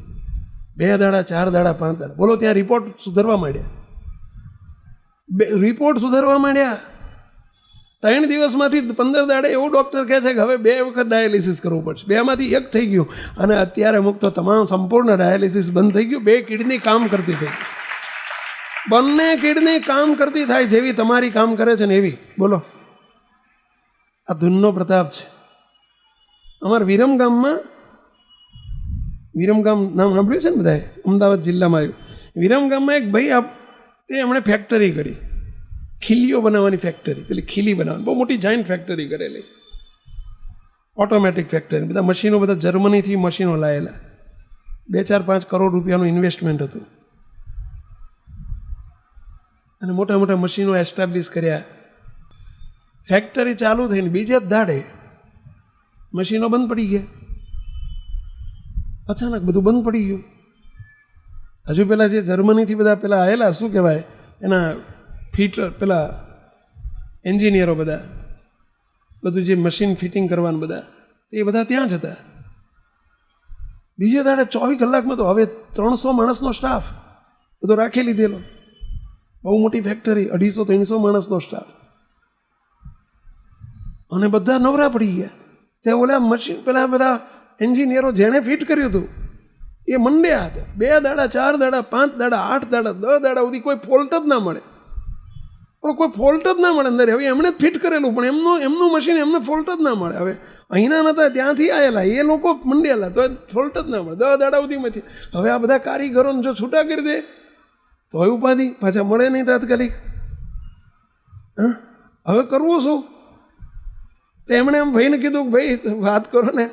A: 2 દાડા, 4 દાડા, 5 દાડા. બોલો ત્યાં રિપોર્ટ સુધરવા માંડ્યા. 3 દિવસમાંથી 15 દાડે એવું ડૉક્ટર કહે છે કે હવે 2 વખત ડાયાલિસિસ કરવું પડશે. 2માંથી 1 થઈ ગયું અને અત્યારે અમુક તો તમામ સંપૂર્ણ ડાયાલિસિસ બંધ થઈ ગયું. 2 કિડની કામ કરતી થઈ, બંને કિડની કામ કરતી થાય જેવી તમારી કામ કરે છે ને એવી. બોલો, આ ધૂનનો પ્રતાપ છે. અમારા વિરમગામમાં, વિરમગામ નામ સાંભળ્યું છે ને બધાએ, અમદાવાદ જિલ્લામાં આવ્યું. વિરમગામમાં એક ભાઈ તે એમણે ફેક્ટરી કરી, ખીલીઓ બનાવવાની ફેક્ટરી, પેલી ખીલી બનાવવાની બહુ મોટી જાયન્ટ ફેક્ટરી કરેલી, ઓટોમેટિક ફેક્ટરી. બધા મશીનો, બધા જર્મનીથી મશીનો લાયેલા. 2-4-5 કરોડ રૂપિયાનું ઇન્વેસ્ટમેન્ટ હતું અને મોટા મોટા મશીનો એસ્ટાબ્લિશ કર્યા. ફેક્ટરી ચાલુ થઈને બીજા જ દાડે મશીનો બંધ પડી ગયા. અચાનક બધું બંધ પડી ગયું. હજુ પેલા જે જર્મનીથી બધા પેલા આવેલા, શું કહેવાય એના ફિટર, પેલા એન્જિનિયરો બધા, બધું જે મશીન ફિટિંગ કરવાનું બધા, એ બધા ત્યાં જ હતા. બીજે દાડે 24 કલાકમાં તો હવે 300 માણસનો સ્ટાફ બધો રાખી લીધેલો. બહુ મોટી ફેક્ટરી, 250-300 માણસનો સ્ટાફ, અને બધા નવરા પડી ગયા. ત્યાં ઓલા મશીન, પેલા બધા એન્જિનિયરો જેણે ફિટ કર્યું હતું એ મંડ્યા હતા. 2 દાડા, 4 દાડા, 5 દાડા, 8 દાડા, 10 દાડા સુધી કોઈ ફોલ્ટ જ ના મળે, કોઈ ફોલ્ટ જ ના મળે અંદર. હવે એમણે જ ફિટ કરેલું પણ એમનું મશીન એમને ફોલ્ટ જ ના મળે. હવે અહીંના નહોતા, ત્યાંથી આવેલા એ લોકો મંડ્યાલા તો ફોલ્ટ જ ના મળે 10 દાડા સુધીમાંથી. હવે આ બધા કારીગરોને જો છૂટા કરી દે તો હવે ઉપાધિ, પાછા મળે નહીં તાત્કાલિક. હવે કરવું શું? તો એમણે એમ ભાઈને કીધું કે ભાઈ વાત કરો ને,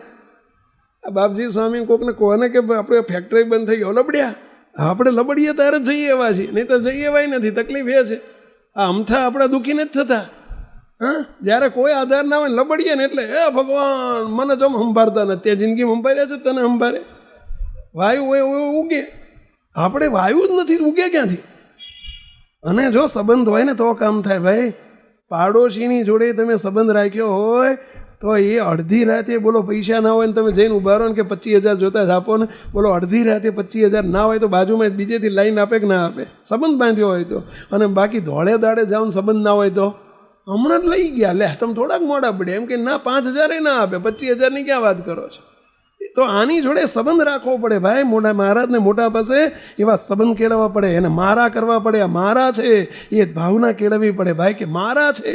A: આ બાપજી સ્વામી કોકને કોને કે આપણે ફેક્ટરી બંધ થઈ ગયો, લબડ્યા. આપણે લબડીએ ત્યારે જ જઈએ એવા છીએ, નહીં તો જઈએ એવાય નથી. તકલીફ એ છે, આ અમથા આપણા દુઃખીને જ થતા. જ્યારે કોઈ આધાર ના હોય લબડીએ ને એટલે એ ભગવાન મને જમ સંભાળતા નથી. ત્યાં જિંદગીમાં સંભાળ્યા છે, તને સંભાળે. વાયુ હોય ઉગે, આપણે વાયુ જ નથી, ઉગે ક્યાંથી? અને જો સંબંધ હોય ને તો કામ થાય ભાઈ. પાડોશીની જોડે તમે સંબંધ રાખ્યો હોય તો એ અડધી રાતે, બોલો પૈસા ના હોય ને તમે જઈને ઉભા રહો ને કે 25,000 જોતા જ આપો ને, બોલો અડધી રાતે 25,000 ના હોય તો બાજુમાં બીજેથી લાઈન આપે કે ના આપે? સંબંધ બાંધ્યો હોય તો. અને બાકી ધોળે દાડે જાઓ ને સંબંધ ના હોય તો હમણાં જ લઈ ગયા, લે તમે થોડાક મોડા પડે એમ કે ના 5,000 ના આપે, 25,000ની ક્યાં વાત કરો છો? તો આની જોડે સંબંધ રાખવો પડે ભાઈ. મોટા મહારાજને મોટા પાસે એવા સંબંધ કેળવવા પડે, એને મારા કરવા પડે. આ મારા છે એ ભાવના કેળવવી પડે ભાઈ, કે મારા છે,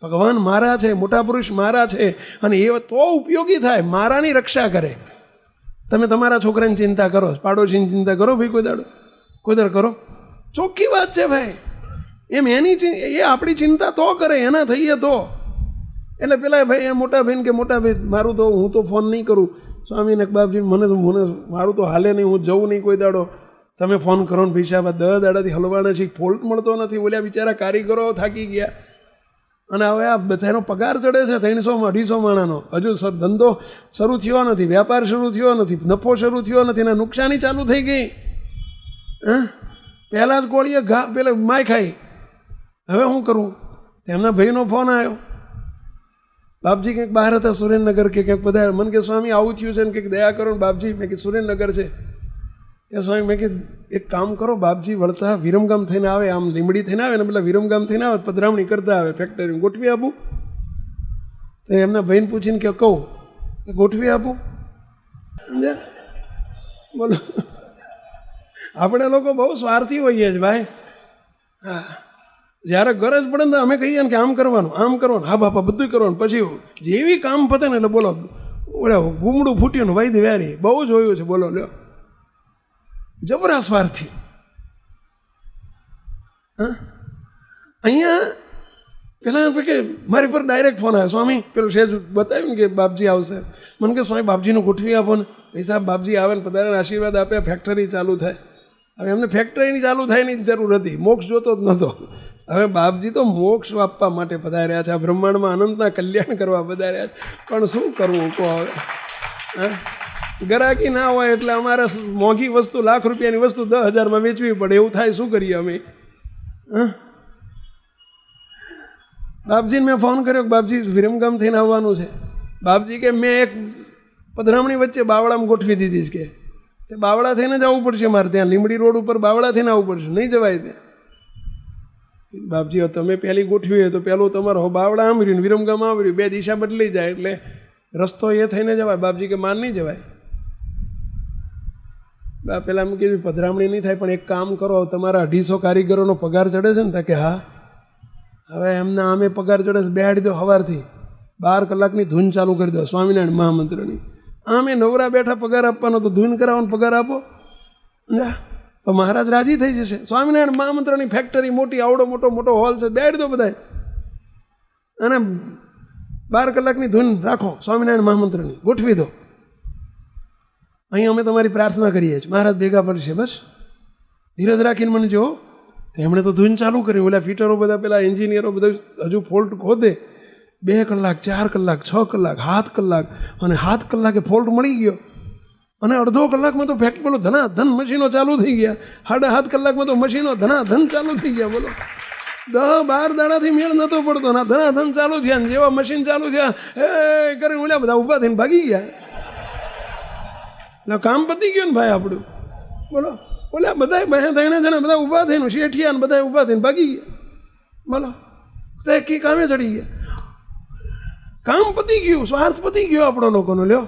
A: ભગવાન મારા છે, મોટા પુરુષ મારા છે. અને એ તો ઉપયોગી થાય, મારાની રક્ષા કરે. તમે તમારા છોકરાની ચિંતા કરો, પાડોશીની ચિંતા કરો ભાઈ, કોઈ દાડો કરો? ચોખ્ખી વાત છે ભાઈ. એમ એ આપણી ચિંતા તો કરે, એના થઈએ તો. એટલે પેલા ભાઈ એ મોટા ભાઈને કે મોટા ભાઈ મારું તો, હું તો ફોન નહીં કરું સ્વામીને, બાપજી મને મારું તો હાલે નહીં, હું જવું નહીં કોઈ દાડો. તમે ફોન કરો ને પૈસા 10 દાડાથી હલવાના છે, ફોલ્ટ મળતો નથી. બોલ્યા બિચારા કારીગરો થાકી ગયા. અને હવે આ બધાનો પગાર ચડે છે 300-250 માણાનો. હજુ ધંધો શરૂ થયો નથી, વેપાર શરૂ થયો નથી, નફો શરૂ થયો નથી, અને નુકસાની ચાલુ થઈ ગઈ. પહેલાં જ કોળીએ પેલા માય ખાઈ. હવે શું કરવું? તેમના ભાઈનો ફોન આવ્યો, બાપજી કંઈક બહાર હતા સુરેન્દ્રનગર કે ક્યાંક બધા. મને કે સ્વામી આવું થયું છે ને કંઈક દયા કરો ને બાપજી. મેં કીધું સુરેન્દ્રનગર છે કે સ્વામી. મેં કીધું એક કામ કરો, બાપજી વળતા વિરમગામ થઈને આવે, આમ લીંબડી થઈને આવે ને પેલા વિરમગામ થઈને આવે, પધરામણી કરતા આવે, ફેક્ટરી ગોઠવી આપું. તો એમના ભાઈને પૂછીને કે કહું કે ગોઠવી આપું. સમજ્યા? બોલો, આપણે લોકો બહુ સ્વાર્થી હોઈએ છીએ ભાઈ. હા, જ્યારે ગરજ પડે ને અમે કહીએ ને કે આમ કરવાનું, હા બાપા બધું કરવાનું. પછી જેવી કામ પતે ને એટલે બોલો ઓલા ગુમડું ફૂટ્યું ને વાયદી વ્યારી. બહુ જોયું છે, બોલો લ્યો, જબરા સ્વાર્થી. અહીંયા પેલા કે મારી પર ડાયરેક્ટ ફોન આવ્યો, સ્વામી પેલું સેજ બતાવ્યું ને કે બાપજી આવશે. મને કે સ્વામી બાપજીનું ગોઠવી આપો ને. પૈસા બાપજી આવે ને પધારે આશીર્વાદ આપે, ફેક્ટરી ચાલુ થાય. હવે એમને ફેક્ટરીની ચાલુ થાય ની જરૂર હતી, મોક્ષ જોતો જ નહોતો. હવે બાપજી તો મોક્ષ આપવા માટે પધાર્યા છે, આ બ્રહ્માંડમાં અનંતના કલ્યાણ કરવા પધાર્યા છે. પણ શું કરવું કહો હવે? ગરાકી ના હોય એટલે અમારે મોંઘી વસ્તુ, લાખ રૂપિયાની વસ્તુ 10,000માં વેચવી પડે, એવું થાય. શું કરીએ અમે? બાપજીને મેં ફોન કર્યો કે બાપજી વિરમગામ થઈને આવવાનું છે. બાપજી કે મેં એક પધરામણી વચ્ચે બાવળામાં ગોઠવી દીધી છે, કે તે બાવળા થઈને જ આવવું પડશે મારે. ત્યાં લીંબડી રોડ ઉપર બાવળા થઈને આવવું પડશે, નહીં જવાય ત્યાં. બાપજી તમે પહેલી ગોઠવી હોય તો પહેલું તમારો બાવડા આમ રહ્યું વિરમગામ આમ રહ્યું, બે દિશા બદલી જાય એટલે રસ્તો એ થઈને જવાય. બાપજી કે માન નહીં જવાય. પેલા એમ કીધું પધરામણી નહીં થાય, પણ એક કામ કરો, તમારા 250 કારીગરોનો પગાર ચડે છે ને? કે હા. હવે એમના આમે પગાર ચડે છે, બેહાડી દો સવારથી 12 કલાકની ધૂન ચાલુ કરી દો સ્વામિનારાયણ મહામંત્રની. આમે નવરા બેઠા પગાર આપવાનો, તો ધૂન કરાવવાનો પગાર આપો ના, તો મહારાજ રાજી થઈ જશે. સ્વામિનારાયણ મહામંત્રની ફેક્ટરી મોટી, આવડો મોટો મોટો હોલ છે, બેહાડી દો બધા અને 12 કલાકની ધૂન રાખો સ્વામિનારાયણ મહામંત્રની, ગોઠવી દો. અહીં અમે તમારી પ્રાર્થના કરીએ છીએ, મહારાજ ભેગા પડશે. બસ ધીરજ રાખીને મને જો. એમણે તો ધૂન ચાલુ કરી. ઓલા ફિટરો બધા, પેલા એન્જિનિયરો બધા હજુ ફોલ્ટ ખોદે. 2 કલાક, 4 કલાક, 6 કલાક, 7 કલાક, અને 7 કલાકે ફોલ્ટ મળી ગયો. અને અડધો કલાકમાં તો ફેક્ટ બોલો ધનાધન મશીનો ચાલુ થઈ ગયા. 7.5 કલાકમાં તો મશીનો ધનાધન ચાલુ થઈ ગયા. બોલો 10-12 દાડાથી મેળ નહોતો પડતો, ના ધનાધન ચાલુ થયા. ને જેવા મશીન ચાલુ થયા એ કરીને ઓલા બધા ઊભા થઈને ભાગી ગયા. એટલે કામ પતી ગયું ને ભાઈ આપણું. બોલો ઓલા બધા બહેન થઈને જણે બધા ઊભા થઈને, શેઠિયા ને બધા ઊભા થઈને ભાગી ગયા. બોલો તો કી કામે ચડી ગયા. કામ પતી ગયું, સ્વાર્થ પતી ગયો આપણો લોકોનો. લ્યો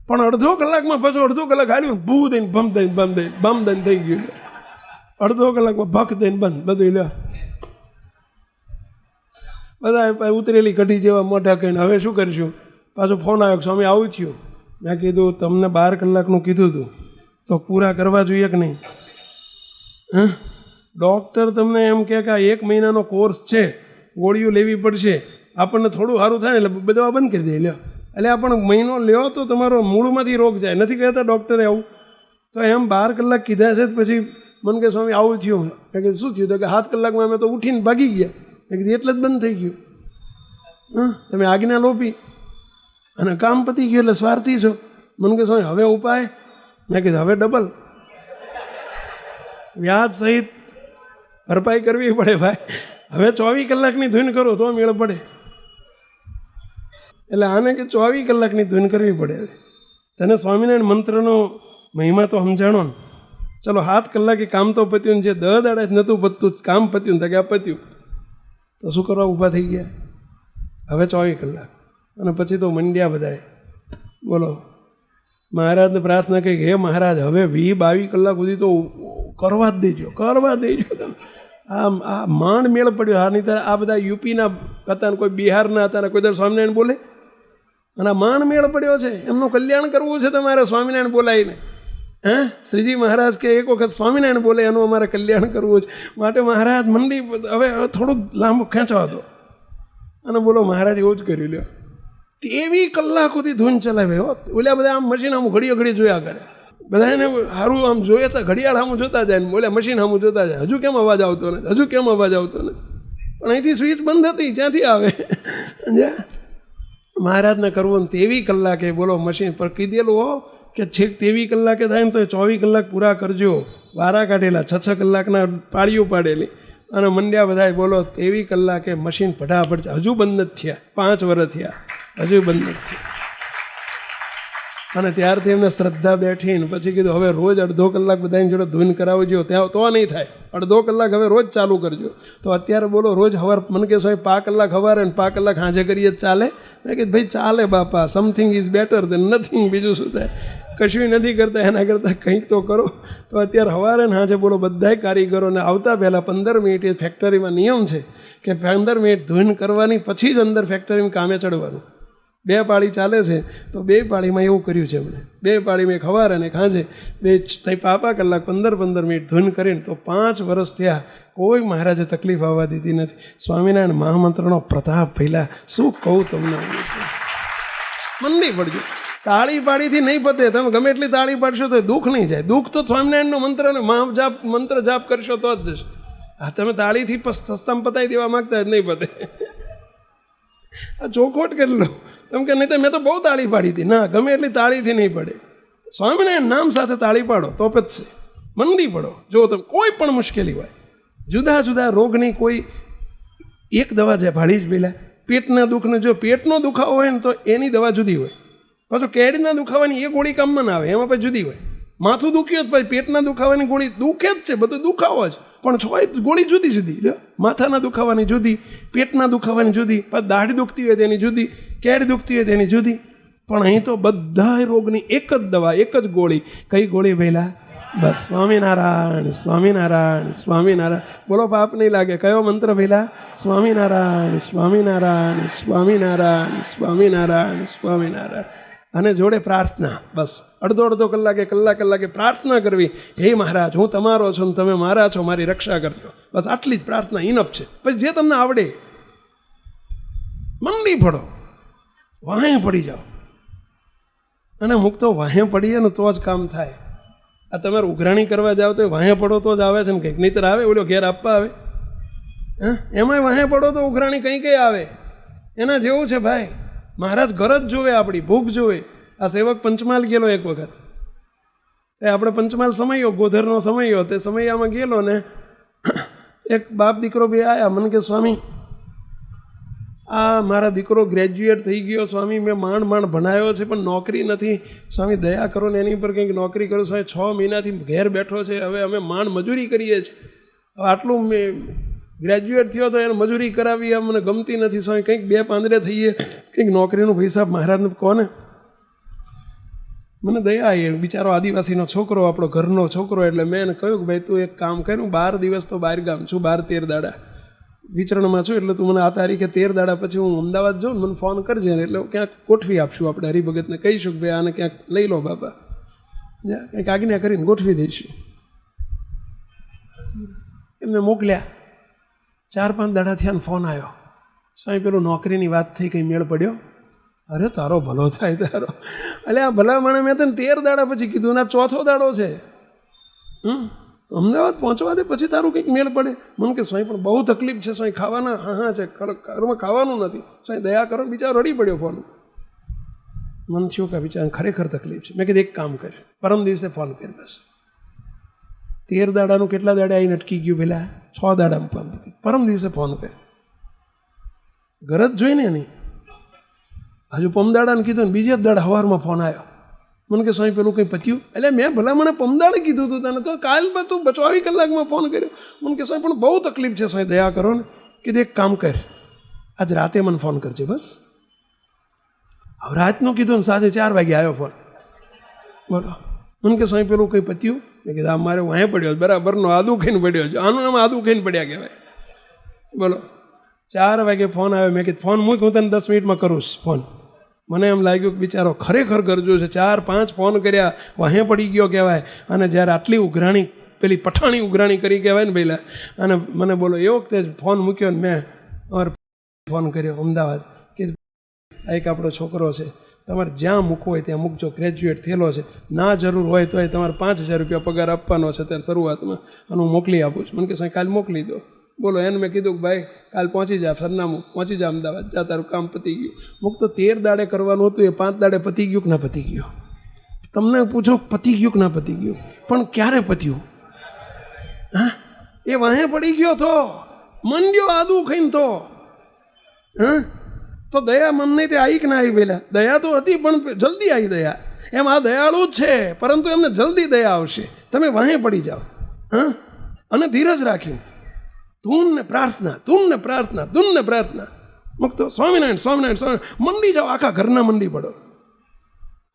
A: પણ અડધો કલાકમાં પાછું અડધો કલાક હાલ્યું, ભૂ દઈને બમ દઈને થઈ ગયું. અડધો કલાકમાં ભખ દઈને બંધ બધું. લ્યો બધા ઉતરેલી કઢી જેવા મોઢા કહીને હવે શું કરીશું? પાછો ફોન આવ્યો, સ્વામી આવું થયું. મેં કીધું તમને 12 કલાકનું કીધું હતું તો પૂરા કરવા જોઈએ કે નહીં? ડૉક્ટર તમને એમ કહે કે આ 1 મહિનાનો કોર્સ છે, ગોળીઓ લેવી પડશે, આપણને થોડું સારું થાય એટલે બધા બંધ કરી દે. લ્યો એટલે આપણે મહિનો લ્યો તો તમારો મૂળમાંથી રોગ જાય. નથી કહેતા ડૉક્ટરે આવું? તો એમ 12 કલાક કીધા છે. પછી મને કે સ્વામી આવું થયું. મેં કીધું શું થયું? તો કે 7 કલાકમાં અમે તો ઉઠીને ભાગી ગયા. મેં કીધું એટલે જ બંધ થઈ ગયું. તમે આજ્ઞા લોપી અને કામ પતી ગયું એટલે સ્વાર્થી છો. મને કે સ્વામી હવે ઉપાય? મેં કીધું હવે ડબલ વ્યાજ સહિત ભરપાઈ કરવી પડે ભાઈ. હવે 24 કલાકની ધૂન કરો તો મેળ પડે. એટલે આને કે 24 કલાકની ધૂન કરવી પડે. તને સ્વામિનારાયણ મંત્રનો મહિમા તો સમજાણો ને. ચલો 7 કલાકે કામ તો પત્યું ને, જે 10 દાડા નહોતું પતતું કામ પત્યું ને, કે આ પત્યું તો શું કરવા ઊભા થઈ ગયા? હવે 24 કલાક. અને પછી તો મંડ્યા બધાએ. બોલો મહારાજને પ્રાર્થના કરી, હે મહારાજ હવે 20-22 કલાક સુધી તો કરવા જ દેજો તમે. આ માંડ મેળ પડ્યો. હા નહીં ત્યારે આ બધા યુપીના હતા ને કોઈ બિહારના હતા ને કોઈ દર સ્વામિનારાયણ બોલે. અને આ માંડ મેળ પડ્યો છે. એમનું કલ્યાણ કરવું છે તમારે સ્વામિનારાયણ બોલાવીને. શ્રીજી મહારાજ કે એક વખત સ્વામિનારાયણ બોલે એનું અમારે કલ્યાણ કરવું છે. માટે મહારાજ મંડી હવે થોડુંક લાંબુ ખેંચવા દો. અને બોલો મહારાજ એવું જ કર્યું. લ્યો 23 કલાક સુધી ધૂન ચલાવે. ઓલા બધા આમ મશીન આમ ઘડીએ જોયા કરે. બધા એને સારું આમ જોઈએ તો ઘડિયાળ સામું જોતા જાય ને, ઓલા મશીન સામું જોતા જાય. હજુ કેમ અવાજ આવતો નથી? પણ અહીંથી સ્વિચ બંધ હતી, જ્યાંથી આવે મહારાજને કરવું ને 23 કલાકે. બોલો મશીન પર કીધેલું હો કે છેક 23 કલાકે થાય ને તો 24 કલાક પૂરા કરજો. વારા કાઢેલા 6 કલાકના પાળીઓ પાડેલી અને મંડ્યા બધા. બોલો 23 કલાકે મશીન ફટાફટ. હજુ બંધ નથી થયા, 5 વર્ષ થયા, હજુ બંધ નથી થયા. અને ત્યારથી એમને શ્રદ્ધા બેઠીને પછી કીધું હવે રોજ અડધો કલાક બધાની જોડે ધૂન કરાવજો. ત્યાં તો નહીં થાય, અડધો કલાક હવે રોજ ચાલુ કરજો. તો અત્યારે બોલો રોજ સવાર મને કે સાહેબ 5 કલાક સવારે ને 5 કલાક સાંજે કરીએ ચાલે? મેં કીધું ભાઈ ચાલે બાપા, something is better than nothing. બીજું શું થાય? કશું નથી કરતા, એના કરતાં કંઈક તો કરો. તો અત્યારે સવારે ને સાંજે બોલો બધાય કારીગરોને આવતા પહેલાં 15 મિનિટ એ ફેક્ટરીમાં નિયમ છે કે 15 મિનિટ ધૂન કરવાની, પછી જ અંદર ફેક્ટરીમાં કામે ચડવાનું. 2 પાળી ચાલે છે તો 2 પાળીમાં એવું કર્યું છે એમણે. 2 પાળીમાં એક સવારે અને સાંજે 2 પાપા કલાક 15 મિનિટ ધૂન કરીને તો 5 વર્ષ થયા. કોઈ મહારાજે તકલીફ આવવા દીધી નથી. સ્વામિનારાયણ મહામંત્રનો પ્રતાપ પહેલાં શું કહું તમને. મંદી પડજો. તાળી પાડીથી નહીં પતે. તમે ગમે એટલી તાળી પાડશો તો દુઃખ નહીં જાય. દુઃખ તો સ્વામિનારાયણનો મંત્ર અને મંત્ર જાપ કરશો તો જ જશે. હા તમે તાળીથી સસ્તામાં પતાવી દેવા માગતા જ નહીં પતે. આ ચોખવટ કેટલો તમે કે નહીં તો મેં તો બહુ તાળી પાડી હતી. ના, ગમે એટલી તાળીથી નહીં પડે. સ્વામિનારાયણ નામ સાથે તાળી પાડો તો પતશે. મંડી પડો. જો તમે કોઈ પણ મુશ્કેલી હોય, જુદા જુદા રોગની કોઈ એક દવા છે ભાળી જ પેલા. પેટના દુઃખને જો પેટનો દુખાવો હોય ને તો એની દવા જુદી હોય. પાછો કેળના દુખાવાની એ ગોળી કામમાં ના આવે, એમાં પછી જુદી હોય. માથું દુખ્યું જ પછી પેટના દુખાવાની ગોળી દુખે જ છે, બધું દુખાવો જ. પણ છોય ગોળી જુદી જુદી, માથાના દુખાવાની જુદી, પેટના દુખાવાની જુદી, દાઢી દુખતી હોય તેની જુદી, કેડ દુખતી હોય તેની જુદી. પણ અહીં તો બધા રોગની એક જ દવા, એક જ ગોળી. કઈ ગોળી પહેલા? બસ સ્વામિનારાયણ સ્વામિનારાયણ સ્વામિનારાયણ. બોલો, પાપ નહીં લાગે. કયો મંત્ર પહેલા? સ્વામિનારાયણ સ્વામિનારાયણ સ્વામિનારાયણ સ્વામિનારાયણ સ્વામિનારાયણ. અને જોડે પ્રાર્થના. બસ અડધો અડધો કલાકે કલાકે પ્રાર્થના કરવી. હે મહારાજ, હું તમારો છું ને તમે મારા છો, મારી રક્ષા કરજો. બસ આટલી જ પ્રાર્થના ઇનફ છે. પછી જે તમને આવડે મંડી પડો, વાહે પડી જાઓ. અને અમુક તો વાહે પડીએ ને તો જ કામ થાય. આ તમારે ઉઘરાણી કરવા જાઓ તો વાહે પડો તો જ આવે છે ને કંઈક, નહીંતર આવે ઓલો ઘેર આપવા આવે. હા, એમાંય વાહે પડો તો ઉઘરાણી કંઈ આવે. એના જેવું છે ભાઈ. મહારાજ ગરજ જોવે, આપણી ભૂખ જોવે. આ સેવક પંચમહાલ ગયેલો એક વખત, એ આપણે પંચમહાલ સમયો, ગોધરનો સમયો, તે સમયામાં ગયેલો ને એક બાપ દીકરો બે આવ્યા. મને કે સ્વામી, આ મારા દીકરો ગ્રેજ્યુએટ થઈ ગયો સ્વામી, મેં માંડ ભણાયો છે પણ નોકરી નથી. સ્વામી દયા કરો ને એની પર કંઈક નોકરી કરું. સ્વામી 6 મહિનાથી ઘેર બેઠો છે, હવે અમે માંડ મજૂરી કરીએ છીએ. હવે આટલું મેં ગ્રેજ્યુએટ થયો તો એને મજૂરી કરાવી મને ગમતી નથી. સ્વામી કંઈક 2 પાંદડે થઈએ, કંઈક નોકરીનું પૈસા મહારાજને કોને. મને દયા આવી. બિચારો આદિવાસીનો છોકરો, આપણો ઘરનો છોકરો. એટલે મેં એને કહ્યું કે ભાઈ તું એક કામ કર્યું, 12 દિવસ તો બહાર ગામ છું, 12-13 દાડા વિચરણમાં છું, એટલે તું મને આ તારીખે 13 દાડા પછી હું અમદાવાદ જાઉં ને મને ફોન કરજે. એટલે ક્યાંક ગોઠવી આપશું. આપણે હરિભગતને કહીશું કે ભાઈ આને ક્યાંક લઈ લો બાપા, કંઈક આજ્ઞા કરીને ગોઠવી દઈશું. એમને મોકલ્યા. 4-5 દાડા થયા ને ફોન આવ્યો. સ્વામી પેલું નોકરીની વાત થઈ, કંઈ મેળ પડ્યો? અરે તારો ભલો થાય તારો. એટલે આ ભલા માણે મેં તને 13 દાડા પછી કીધું, ના 4થો દાડો છે. અમદાવાદ પહોંચવા દે, પછી તારું કંઈક મેળ પડે. મને કે સ્વામી પણ બહુ તકલીફ છે સ્વામી, ખાવાના હા છે, ઘરમાં ખાવાનું નથી. સ્વામી દયા કરો. બિચારો રડી પડ્યો ફોન. મન થયું કે બિચારા ખરેખર તકલીફ છે. મેં કીધું એક કામ કર, પરમ દિવસે ફોન કર. બસ 13 દાડાનું કેટલા દાડા આવીને અટકી ગયું? પેલા 6 દાડામાં ફોન હતી. પરમ દિવસે ફોન કર. ગરજ જોઈને નહીં. હજુ પમદાડાને કીધું ને બીજે જ દાડા સવારમાં ફોન આવ્યો. મને કે સ્વામી પેલું કંઈ પત્યું? એટલે મેં ભલા મને પમદાડે કીધું હતું તને, તો કાલ તું 24 કલાકમાં ફોન કર્યો. મને કે સ્વામી પણ બહુ તકલીફ છે સ્વામી, દયા કરો ને. કીધું એક કામ કર, આજ રાતે મને ફોન કરજે. બસ હવે રાતનું કીધું ને સાંજે 4 વાગે આવ્યો ફોન. બોલો. મને કે સ્વામી પેલું કંઈ પત્યું? મેં કીધું આ મારે વાંહે પડ્યો બરાબરનો, આદું ખાઈને પડ્યો છે. આનું આમ આદું ખાઈને પડ્યા કહેવાય. બોલો. 4 વાગે ફોન આવ્યો. મેં કીધું ફોન મૂક, હું તને 10 મિનિટમાં કરું ફોન. મને એમ લાગ્યું કે બિચારો ખરેખર ગરજો છે. 4-5 ફોન કર્યા, વાહે પડી ગયો કહેવાય. અને જ્યારે આટલી ઉઘરાણી, પેલી પઠાણી ઉઘરાણી કરી કહેવાય ને પહેલાં. અને મને બોલો એ વખતે જ ફોન મૂક્યો ને મેં અમારે ફોન કર્યો અમદાવાદ કે આ એક આપણો છોકરો છે, તમારે જ્યાં મૂકવો હોય ત્યાં મૂકજો, ગ્રેજ્યુએટ થયેલો છે, ના જરૂર હોય તો તમારે 5000 રૂપિયા પગાર આપવાનો છે ત્યારે શરૂઆતમાં, અને હું મોકલી આપું છું. મને કે સાહેબ કાલ મોકલી દો. બોલો. એને મેં કીધું કે ભાઈ કાલ પહોંચી જા, સરનામું પહોંચી જા અમદાવાદ, જા તારું કામ પતી ગયું. મુક તો 13 દાડે કરવાનું હતું, એ 5 દાડે પતી ગયું કે ના પતી ગયું? તમને પૂછો પતી ગયું કે ના પતી ગયું? પણ ક્યારે પત્યું? હા, એ વાહે પડી ગયો તો મંડ્યો આદું ખાઈને તો. હા, તો દયા મનને તે આવી કે ના આવી? પહેલાં દયા તો હતી પણ જલ્દી આવી દયા. એમ આ દયાળુ જ છે, પરંતુ એમને જલ્દી દયા આવશે. તમે વાહે પડી જાઓ. હા, અને ધીરજ રાખીને ધૂન ને પ્રાર્થના, ધૂન ને પ્રાર્થના, ધૂન ને પ્રાર્થના. મુક્ત સ્વામિનારાયણ સ્વામિનારાયણ સ્વામિનારાયણ મંડી જાઓ. આખા ઘરના મંડી પડો.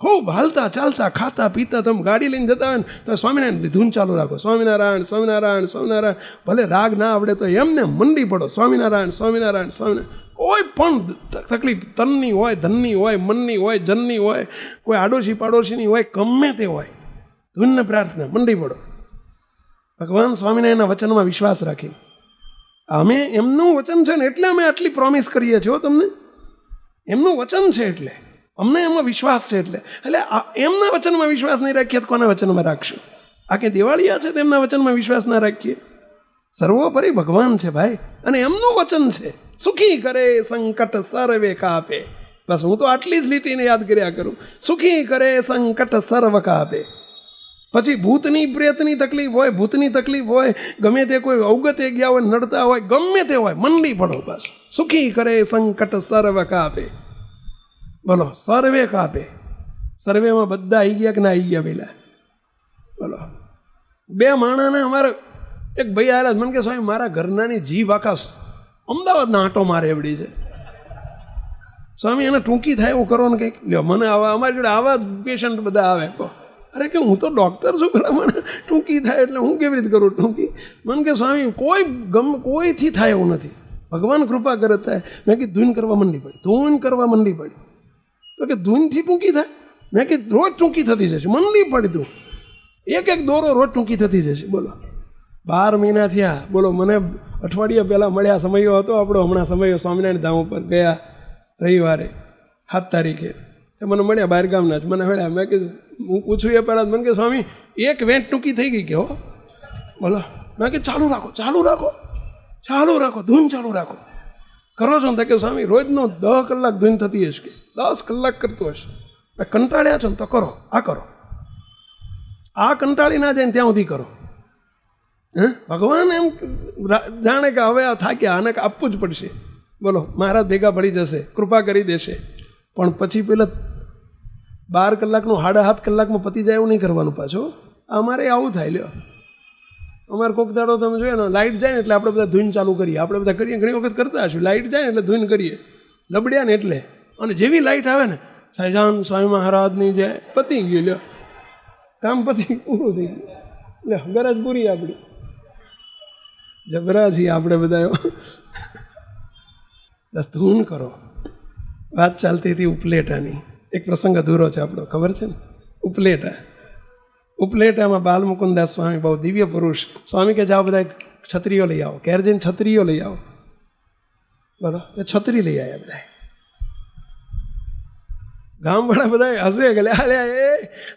A: ખૂબ હાલતા ચાલતા ખાતા પીતા તમે ગાડી લઈને જતા હોય ને તો સ્વામિનારાયણ ધૂન ચાલુ રાખો. સ્વામિનારાયણ સ્વામિનારાયણ સ્વામિનારાયણ. ભલે રાગ ના આવડે તો એમને મંડી પડો. સ્વામિનારાયણ સ્વામિનારાયણ સ્વામિનારાયણ. કોઈ પણ તકલીફ તનની હોય, ધનની હોય, મનની હોય, જનની હોય, કોઈ આડોશી પાડોશીની હોય, ગમે તે હોય, ધૂનને પ્રાર્થના મંડી પડો. ભગવાન સ્વામિનારાયણના વચનમાં વિશ્વાસ રાખી. અમે એમનું વચન છે ને એટલે અમે આટલી પ્રોમિસ કરીએ છીએ તમને. એમનું વચન છે એટલે અમને એમાં વિશ્વાસ છે. એટલે એમના વચનમાં વિશ્વાસ નહીં રાખીએ તો કોના વચનમાં રાખશું? આ કંઈ દિવાળીયા છે તેમના વચનમાં વિશ્વાસ ના રાખીએ? સર્વોપરી ભગવાન છે ભાઈ, અને એમનું વચન છે સુખી કરે સંકટ સર્વે કાપે. બસ હું તો આટલી જ લીટીને યાદ કર્યા કરું. સુખી કરે સંકટ સર્વ કાપે. પછી ભૂતની પ્રેતની તકલીફ હોય, ભૂતની તકલીફ હોય, ગમે તે કોઈ અવગતે ગયા હોય, નડતા હોય, ગમે તે હોય, મંડી પડો. બસ સુખી કરે સંકટ સર્વ કાપે. બોલો. સર્વે કાપે. સર્વેમાં બધા આવી ગયા કે ના આવી ગયા? પેલા બોલો. 2 માણાને અમારે એક ભાઈ આવ્યા મને કે સ્વામી મારા ઘરનાની જીભ આખા અમદાવાદના આંટો મારે એવડી છે. સ્વામી એને ટૂંકી થાય એવું કરો ને કંઈક. લ્યો મને આવા અમારી જોડે આવા પેશન્ટ બધા આવે. અરે કે હું તો ડૉક્ટર છું, પેલા મને ટૂંકી થાય એટલે હું કેવી રીતે કરું ટૂંકી? મને કે સ્વામી કોઈથી થાય એવું નથી, ભગવાન કૃપા કરે થાય. મેં કીધું ધૂન કરવા માંડી પડી, ધૂન કરવા માંડી પડી. તો કે ધૂનથી ટૂંકી થાય? મેં કીધું રોજ ટૂંકી થતી જશે. મંડી પડી તું, એક દોરો રોજ ટૂંકી થતી જશે. બોલો 12 મહિના થયા. બોલો મને અઠવાડિયા પહેલાં મળ્યા સમયો હતો આપણો, હમણાં સમયો સ્વામિનારાયણ ધામ ઉપર ગયા રવિવારે 7 તારીખે. મને મળ્યા બહાર ગામના જ. મને મળ્યા. મેં કીધું હું પૂછું એ પહેલાં મને કે સ્વામી એક વેંટ ટૂંકી થઈ ગઈ કે હો. બોલો મેં કીધું ચાલુ રાખો, ચાલુ રાખો, ચાલુ રાખો, ધૂન ચાલુ રાખો. કરો છો ને? કે સ્વામી રોજનો 10 કલાક ધૂન થતી હશે, કે 10 કલાક કરતો હશે. કંટાળ્યા છો ને તો કરો, આ કરો. આ કંટાળી ના જાય ને ત્યાં સુધી કરો. ભગવાન એમ જાણે કે હવે આ થાક્યા, આને આપવું જ પડશે. બોલો મહારાજ ભેગા પડી જશે, કૃપા કરી દેશે. પણ પછી પેલા 12 કલાકનું 7.5 કલાકમાં પતી જાય એવું નહીં કરવાનું પાછું. અમારે આવું થાય. લ્યો અમારે કોક દાડો તમે જોઈએ ને, લાઇટ જાય ને એટલે આપણે બધા ધૂન ચાલુ કરીએ. આપણે બધા કરીએ, ઘણી વખત કરતા હશું. લાઇટ જાય ને એટલે ધૂન કરીએ, લબડ્યા ને એટલે. અને જેવી લાઇટ આવે ને, સહજાન સ્વામી મહારાજની જે પતી ગયું. લ્યો કામ પતી પૂરું થઈ ગયું. લ્યો ગરજ પૂરી આપણી. જબરા છીએ આપણે બધા. બસ ધૂન કરો. વાત ચાલતી હતી ઉપલેટાની. એક પ્રસંગ અધૂરો છે આપણો, ખબર છે ને? ઉપલેટામાં બાલમુકુદાસ સ્વામી બહુ દિવ્ય પુરુષ. સ્વામી કે જાઓ બધા છત્રીઓ લઈ આવો. ઘેર જઈને છત્રીઓ લઈ આવો. બરાબર, છત્રી લઈ આવ્યા બધા. ગામવાળા બધા હસે કે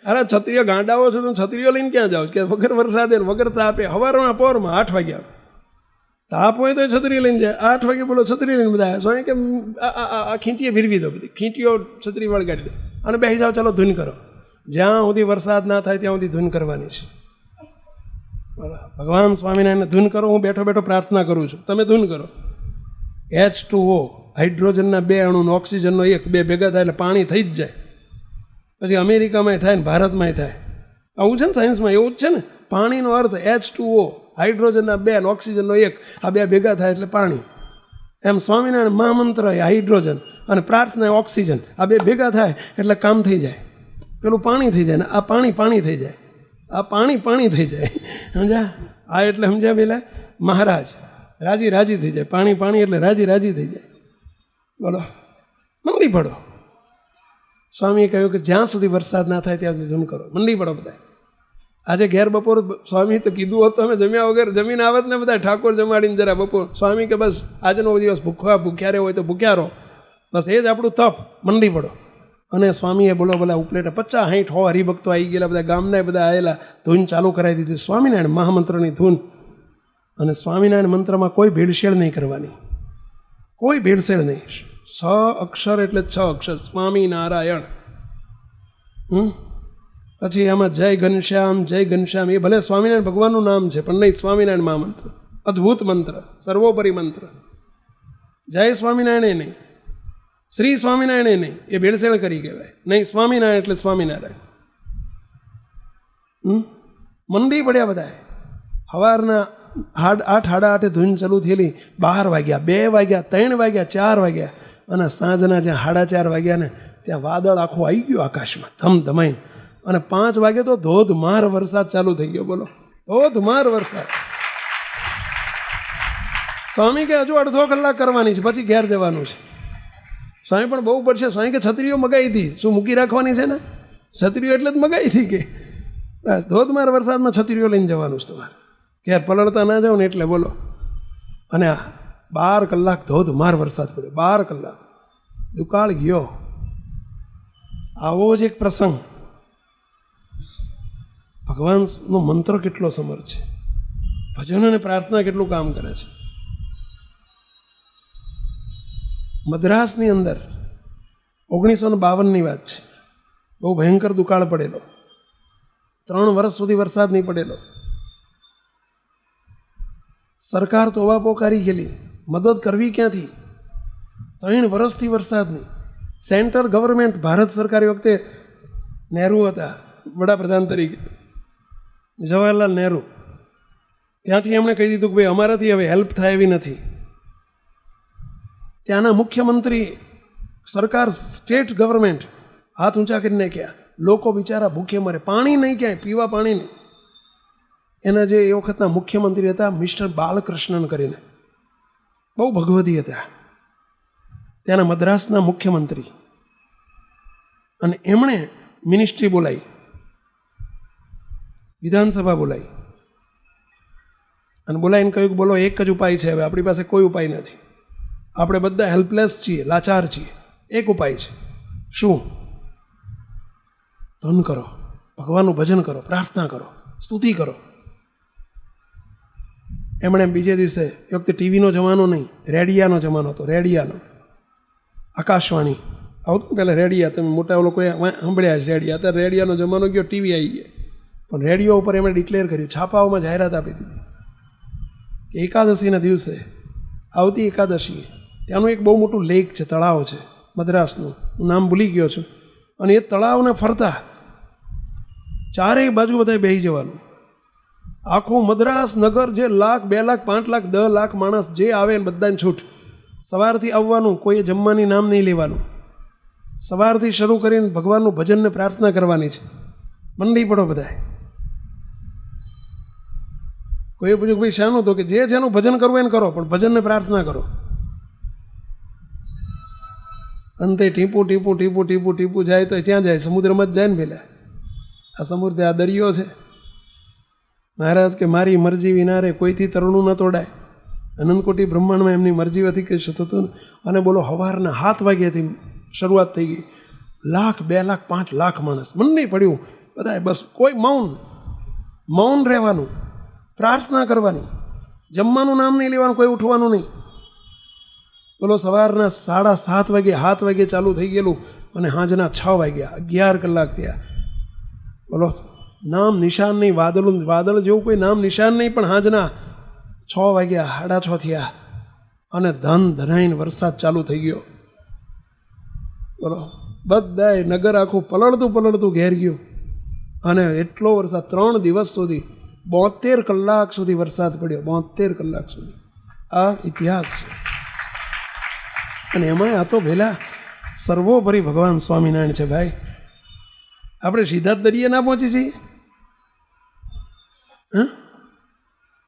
A: અરે છત્રીઓ ગાંડાઓ છો તમે, છત્રીઓ લઈને ક્યાં જાઓ? કે વગર વરસાદે વગર તાપે સવારમાં પોરમાં 8 વાગ્યા તાપ હોય તો છત્રી લઈને જાય. 8 વાગે બોલો છત્રી લઈને બધા. સ્વામી કે આ ખીંટીએ ભીરવી દો, બધી ખીંટીઓ છત્રી વળગાડી દો અને બેસી જાઓ, ચાલો ધૂન કરો. જ્યાં સુધી વરસાદ ના થાય ત્યાં સુધી ધૂન કરવાની છે. ભગવાન સ્વામિનારાયણને ધૂન કરો. હું બેઠો બેઠો પ્રાર્થના કરું છું, તમે ધૂન કરો. H2O હાઇડ્રોજનના 2 અણુનો ઓક્સિજનનો 1, 2 ભેગા થાય એટલે પાણી થઈ જ જાય. પછી અમેરિકામાંય થાય ને ભારતમાંય થાય. આવું છે ને સાયન્સમાં, એવું જ છે ને. પાણીનો અર્થ H2O, હાઇડ્રોજનના 2 અને ઓક્સિજનનો 1, આ 2 ભેગા થાય એટલે પાણી. એમ સ્વામિનારાયણ મહામંત્ર એ હાઇડ્રોજન અને પ્રાર્થના એ ઓક્સિજન, આ 2 ભેગા થાય એટલે કામ થઈ જાય. પેલું પાણી થઈ જાય ને આ પાણી થઈ જાય. આ પાણી થઈ જાય. સમજ્યા? આ એટલે સમજ્યા પેલા મહારાજ રાજી થઈ જાય. પાણી એટલે રાજી થઈ જાય. બોલો મંડી પડો. સ્વામીએ કહ્યું કે જ્યાં સુધી વરસાદ ના થાય ત્યાં સુધી ધૂન કરો. મંડી પડો બધા. આજે ઘેર બપોર સ્વામી તો કીધું હોત તો અમે જમ્યા વગર જમીન આવત ને બધા, ઠાકોર જમાડીને જરા બપોર. સ્વામી કે બસ આજનો દિવસ ભૂખ્યા હોય તો ભૂખ્યા રહો, બસ એ જ આપણું તપ. મંડી પડો. અને સ્વામીએ બોલો બોલા ઉપલેટા 50, 60, 100 હરિભક્તો આવી ગયેલા, બધા ગામના બધા આવેલા. ધૂન ચાલુ કરાવી દીધી, સ્વામિનારાયણ મહામંત્રની ધૂન. અને સ્વામિનારાયણ મંત્રમાં કોઈ ભેળસેળ નહીં કરવાની, કોઈ ભેળસેળ નહીં. 6 અક્ષર એટલે 6 અક્ષર, સ્વામિનારાયણ. પછી આમાં જય ઘનશ્યામ એ ભલે સ્વામિનારાયણ ભગવાનનું નામ છે પણ નહીં, સ્વામિનારાયણ મહામંત્ર અદ્ભુત મંત્ર, સર્વોપરી મંત્ર. જય સ્વામિનારાયણ નહીં, શ્રી સ્વામિનારાયણ નહીં, એ ભેળસેળ કરી કહેવાય નહીં. સ્વામિનારાયણ એટલે સ્વામિનારાયણ. મંડી પડ્યા બધા. સવારના 8:30 ધૂન ચાલુ થયેલી, 12 વાગ્યા, 2 વાગ્યા, 3 વાગ્યા, 4 વાગ્યા અને સાંજના જ્યાં 4:30 વાગ્યા ને ત્યાં વાદળ આખું આવી ગયું આકાશમાં ધમધમાઈને. અને 5 વાગે તો ધોધમાર વરસાદ ચાલુ થઈ ગયો. બોલો ધોધમાર વરસાદ. સ્વામી કે હજુ અડધો કલાક કરવાની છે, પછી ઘેર જવાનું છે. સ્વામી પણ બહુ પડશે. સ્વામી કે છત્રીઓ મગાવી હતી, શું મૂકી રાખવાની છે ને? છત્રીઓ એટલે જ મગાવી હતી કે બસ ધોધમાર વરસાદમાં છત્રીઓ લઈને જવાનું છે તમારે. ઘેર પલળતા ના જાઓ ને એટલે. બોલો. અને 12 કલાક ધોધમાર વરસાદ પડ્યો. 12 કલાક દુકાળ ગયો. આવો જ એક પ્રસંગ. ભગવાનનો મંત્ર કેટલો સમર્થ છે, ભજન અને પ્રાર્થના કેટલું કામ કરે છે. મદ્રાસની અંદર 1952ની વાત છે. બહુ ભયંકર દુકાળ પડેલો. 3 વર્ષ સુધી વરસાદ નહીં પડેલો. સરકાર તોવા પોકારી ગયેલી, મદદ કરવી ક્યાંથી? 3 વર્ષથી વરસાદ નહીં. સેન્ટ્રલ ગવર્મેન્ટ, ભારત સરકાર વખતે નહેરુ હતા વડાપ્રધાન તરીકે, જવાહરલાલ નહેરુ. ત્યાંથી એમણે કહી દીધું કે ભાઈ અમારાથી હવે હેલ્પ થાય એવી નથી. ત્યાંના મુખ્યમંત્રી, સરકાર, સ્ટેટ ગવર્મેન્ટ હાથ ઊંચા કરીને ક્યાં લોકો બિચારા ભૂખે મરે, પાણી નહીં, ક્યાંય પીવા પાણી નહીં. એના જે એ વખતના મુખ્યમંત્રી હતા મિસ્ટર બાલકૃષ્ણન કરીને, બહુ ભગવદી હતા, ત્યાંના મદ્રાસના મુખ્યમંત્રી. અને એમણે મિનિસ્ટ્રી બોલાવી, વિધાનસભા બોલાવી અને બોલાવીને કહ્યું કે બોલો એક જ ઉપાય છે, હવે આપણી પાસે કોઈ ઉપાય નથી, આપણે બધા હેલ્પલેસ છીએ, લાચાર છીએ, એક ઉપાય છે. શું? ધૂન કરો, ભગવાનનું ભજન કરો, પ્રાર્થના કરો, સ્તુતિ કરો. એમણે બીજે દિવસે, એ વખતે ટીવીનો જમાનો નહીં, રેડિયાનો જમાનો હતો, રેડિયાનો, આકાશવાણી આવતું પહેલાં રેડિયા, તમે મોટા લોકોએ સાંભળ્યા છે રેડિયા, અત્યારે રેડિયાનો જમાનો ગયો, ટીવી આવી ગયા. પણ રેડિયો ઉપર એમણે ડિક્લેર કર્યું, છાપાઓમાં જાહેરાત આપી દીધી કે એકાદશીના દિવસે, આવતી એકાદશીએ, ત્યાંનું એક બહુ મોટું લેક છે, તળાવ છે મદ્રાસનું, હું નામ ભૂલી ગયો છું, અને એ તળાવને ફરતા ચારેય બાજુ બધાએ બેસી જવાનું. આખું મદ્રાસ નગર જે 1 લાખ, 2 લાખ, 5 લાખ, 10 લાખ માણસ જે આવે ને બધાને છૂટ. સવારથી આવવાનું, કોઈએ જમવાની નામ નહીં લેવાનું, સવારથી શરૂ કરીને ભગવાનનું ભજનને પ્રાર્થના કરવાની છે. મંડી પડો બધાએ. કોઈએ પૂછ્યું ભાઈ શાનું? તો કે જે જેનું ભજન કરવું એને કરો, પણ ભજનને પ્રાર્થના કરો. અંતે ટીપું ટીપું ટીપું ટીપું ટીપું જાય તો ત્યાં જાય, સમુદ્રમાં જ જાય ને પહેલાં. આ સમુદ્ર, આ દરિયો છે. મહારાજ કે મારી મરજી વિના રે કોઈથી તરણું ન તોડાય. અનંતકોટી બ્રહ્માંડમાં એમની મરજી હતી કે થતું. અને બોલો સવારના 7 વાગ્યાથી શરૂઆત થઈ ગઈ. 1 લાખ, 2 લાખ, 5 લાખ માણસ મન નહીં પડ્યું બધાએ. બસ કોઈ મૌન રહેવાનું, પ્રાર્થના કરવાની, જમવાનું નામ નહીં લેવાનું, કોઈ ઉઠવાનું નહીં. બોલો સવારના 7:30 વાગે, 7 વાગે ચાલુ થઈ ગયેલું અને સાંજના 6 વાગ્યા, 11 કલાક થયા. બોલો નામ નિશાન નહીં, વાદળ જેવું કોઈ નામ નિશાન નહીં, પણ સાંજના 6 વાગ્યા, 6:30 થયા અને ધનાઈને વરસાદ ચાલુ થઈ ગયો. બોલો બધાએ નગર આખું પલળતું ઘેર ગયું. અને એટલો વરસાદ 3 દિવસ સુધી, 72 કલાક સુધી વરસાદ પડ્યો, 72 કલાક સુધી. આ ઇતિહાસ છે. અને એમાંય આ તો પહેલાં સર્વોપરી ભગવાન સ્વામિનારાયણ છે ભાઈ. આપણે સીધા જ દરિયે ના પહોંચી જઈએ.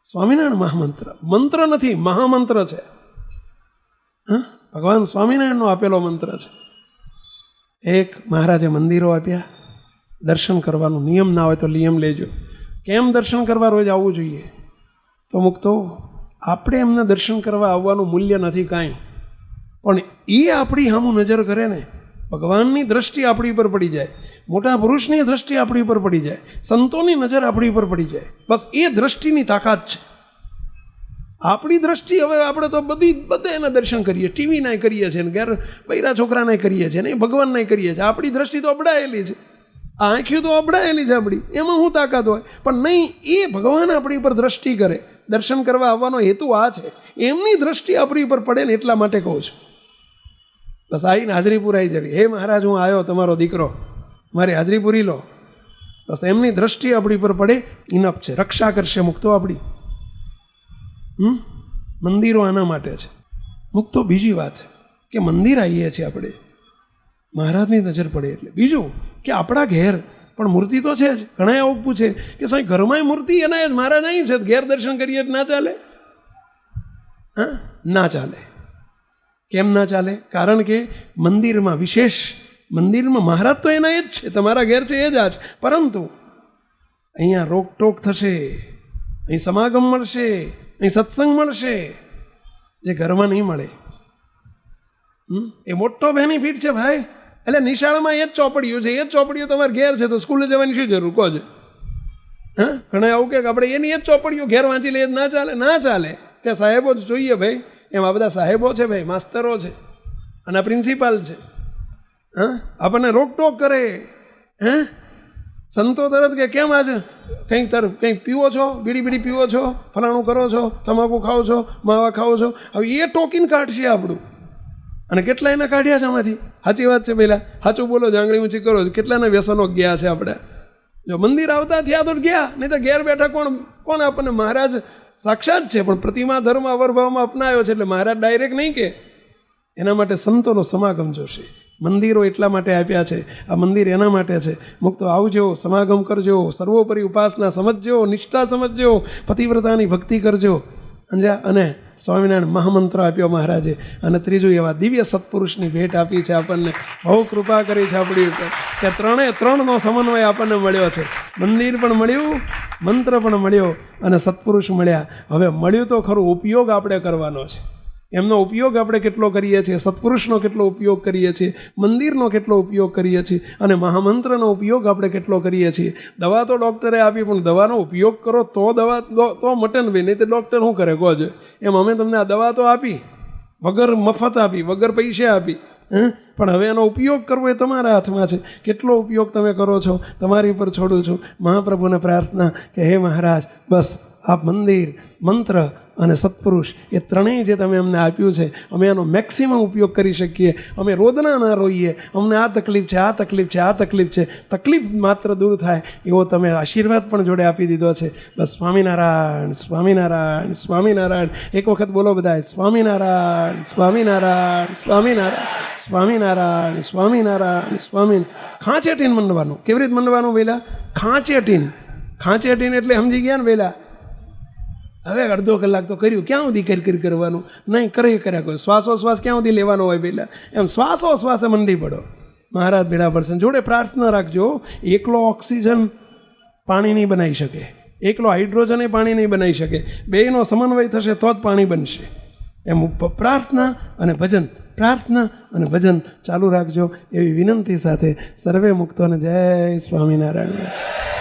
A: સ્વામિનારાયણ મહામંત્ર, મંત્ર નથી, મહામંત્ર છે. ભગવાન સ્વામિનારાયણનો આપેલો મંત્ર છે. એક મહારાજે મંદિરો આપ્યા, દર્શન કરવાનું નિયમ ના હોય તો નિયમ લેજો. કેમ દર્શન કરવા રોજ આવવું જોઈએ? તો મુક્તો આપણે એમને દર્શન કરવા આવવાનું મૂલ્ય નથી કાંઈ, પણ એ આપણી સામું નજર કરે ને, ભગવાનની દ્રષ્ટિ આપણી ઉપર પડી જાય, મોટા પુરુષની દ્રષ્ટિ આપણી ઉપર પડી જાય, સંતોની નજર આપણી ઉપર પડી જાય. બસ એ દ્રષ્ટિની તાકાત છે. આપણી દ્રષ્ટિ, હવે આપણે તો બધે એના દર્શન કરીએ, ટીવીના કરીએ છીએ, ઘેર બૈરા છોકરાને કરીએ છીએ, ને ભગવાનને કરીએ છીએ. આપણી દ્રષ્ટિ તો અબડાયેલી છે, આંખીઓ તો અબડાયેલી છે આપણી, એમાં શું તાકાત હોય? પણ નહીં, એ ભગવાન આપણી ઉપર દ્રષ્ટિ કરે. દર્શન કરવા આવવાનો હેતુ આ છે, એમની દ્રષ્ટિ આપણી ઉપર પડે ને એટલા માટે કહું છું. બસ આવીને હાજરી પુરાઈ જવી. હે મહારાજ, હું આવ્યો, તમારો દીકરો, મારી હાજરી પૂરી લો. બસ એમની દ્રષ્ટિ આપણી પર પડે, ઇનફ છે. રક્ષા કરશે મુક્તો આપણી. મંદિરો આના માટે છે. મુક્તો બીજી વાત કે મંદિર આવીએ છીએ આપણે, મહારાજની નજર પડે એટલે. બીજું કે આપણા ઘેર પણ મૂર્તિ તો છે જ. ઘણા એવું પૂછે કે સાહેબ ઘરમાંય મૂર્તિ એના જ મહારાજ અહીં છે, ઘેર દર્શન કરીએ ના ચાલે? ના ચાલે. કેમ ના ચાલે? કારણ કે મંદિરમાં વિશેષ, મંદિરમાં મહારાજ તો એના એ જ છે, તમારા ઘેર છે એ જ આ છે. પરંતુ અહીંયા રોકટોક થશે, અહીં સમાગમ મળશે, અહીં સત્સંગ મળશે, જે ઘરમાં નહીં મળે. એ મોટો બેનિફિટ છે ભાઈ. એટલે નિશાળમાં એ જ ચોપડીઓ છે, એ જ ચોપડીઓ તમારે ઘેર છે, તો સ્કૂલે જવાની શું જરૂર કહો છો? ઘણા આવું કે આપણે એની એ જ ચોપડીઓ ઘેર વાંચી લઈએ, ના ચાલે? ના ચાલે. ત્યાં સાહેબો જ જોઈએ ભાઈ. એમ આ બધા સાહેબો છે ભાઈ, માસ્તરો છે, અને આ પ્રિન્સિપાલ છે. આપણને રોકટોક કરે. સંતો તરત કે કેમ આજે કંઈક પીવો છો, બીડી પીવો છો, ફલાણું કરો છો, તમાકુ ખાઓ છો, માવા ખાઓ છો. હવે એ ટોકીને કાઢશે આપણું. અને કેટલા એને કાઢ્યા છે આમાંથી. સાચી વાત છે પહેલાં, સાચું બોલો, આંગળી ઊંચી કરો. કેટલાના વ્યસનો ગયા છે આપણે. જો મંદિર આવતા થયા તો ગયા, નહીં તો ઘેર બેઠા કોણ આપણને મહારાજ સાક્ષાત છે, પણ પ્રતિમા ધર્મ અવરભાવમાં અપનાવ્યો છે. એટલે મહારાજ ડાયરેક્ટ નહીં કે એના માટે સંતોનો સમાગમ જોશે. મંદિરો એટલા માટે આપ્યા છે, આ મંદિર એના માટે છે. મુક્તો આવજો, સમાગમ કરજો, સર્વોપરી ઉપાસના સમજજો, નિષ્ઠા સમજજો, પતિવ્રતાની ભક્તિ કરજો. અને સ્વામિનારાયણ મહામંત્ર આપ્યો મહારાજે. અને ત્રીજું એવા દિવ્ય સત્પુરુષની ભેટ આપી છે આપણને. બહુ કૃપા કરી છે આપણી ઉપર કે ત્રણનો સમન્વય આપણને મળ્યો છે. મંદિર પણ મળ્યું, મંત્ર પણ મળ્યો અને સત્પુરુષ મળ્યા. હવે મળ્યું તો ખરું, ઉપયોગ આપણે કરવાનો છે. એમનો ઉપયોગ આપણે કેટલો કરીએ છીએ, સત્પુરુષનો કેટલો ઉપયોગ કરીએ છીએ, મંદિરનો કેટલો ઉપયોગ કરીએ છીએ, અને મહામંત્રનો ઉપયોગ આપણે કેટલો કરીએ છીએ. દવા તો ડૉક્ટરે આપી, પણ દવાનો ઉપયોગ કરો તો દવા તો મટે ને ભાઈ, નહીં તો ડૉક્ટર શું કરે કહો છો. એમ અમે તમને આ દવા તો આપી, વગર મફત આપી, વગર પૈસે આપી, પણ હવે એનો ઉપયોગ કરવો એ તમારા હાથમાં છે. કેટલો ઉપયોગ તમે કરો છો તમારી ઉપર છોડું છું. મહાપ્રભુને પ્રાર્થના કે હે મહારાજ, બસ આ મંદિર, મંત્ર અને સત્પુરુષ એ ત્રણેય જે તમે અમને આપ્યું છે, અમે એનો મેક્સિમમ ઉપયોગ કરી શકીએ. અમે રોદના ના રોઈએ, અમને આ તકલીફ છે, આ તકલીફ છે, આ તકલીફ છે, તકલીફ માત્ર દૂર થાય એવો તમે આશીર્વાદ પણ જોડે આપી દીધો છે. બસ સ્વામિનારાયણ, સ્વામિનારાયણ, સ્વામિનારાયણ. એક વખત બોલો બધા, સ્વામિનારાયણ, સ્વામિનારાયણ, સ્વામિનારાયણ, સ્વામિનારાયણ, સ્વામિનારાયણ, સ્વામિનારાયણ. ખાંચેટીને મંડવાનું. કેવી રીતે મંડવાનું વહેલા? ખાંચેટીને. ખાંચેટીને એટલે સમજી ગયા ને વહેલા. હવે અડધો કલાક તો કર્યું, ક્યાં સુધી કરી કરવાનું? નહીં, કર્યા કરો. શ્વાસોશ્વાસ ક્યાં સુધી લેવાનો હોય પહેલાં? એમ શ્વાસોશ્વાસે મંડી પડો. મહારાજ ભેળા પડશે. જોડે પ્રાર્થના રાખજો, એકલો ઓક્સિજન પાણી નહીં બનાવી શકે, એકલો હાઇડ્રોજન એ પાણી નહીં બનાવી શકે. બેયનો સમન્વય થશે તો જ પાણી બનશે. એમ પ્રાર્થના અને ભજન, પ્રાર્થના અને ભજન ચાલુ રાખજો એવી વિનંતી સાથે સર્વે મુક્તોને જય સ્વામિનારાયણ.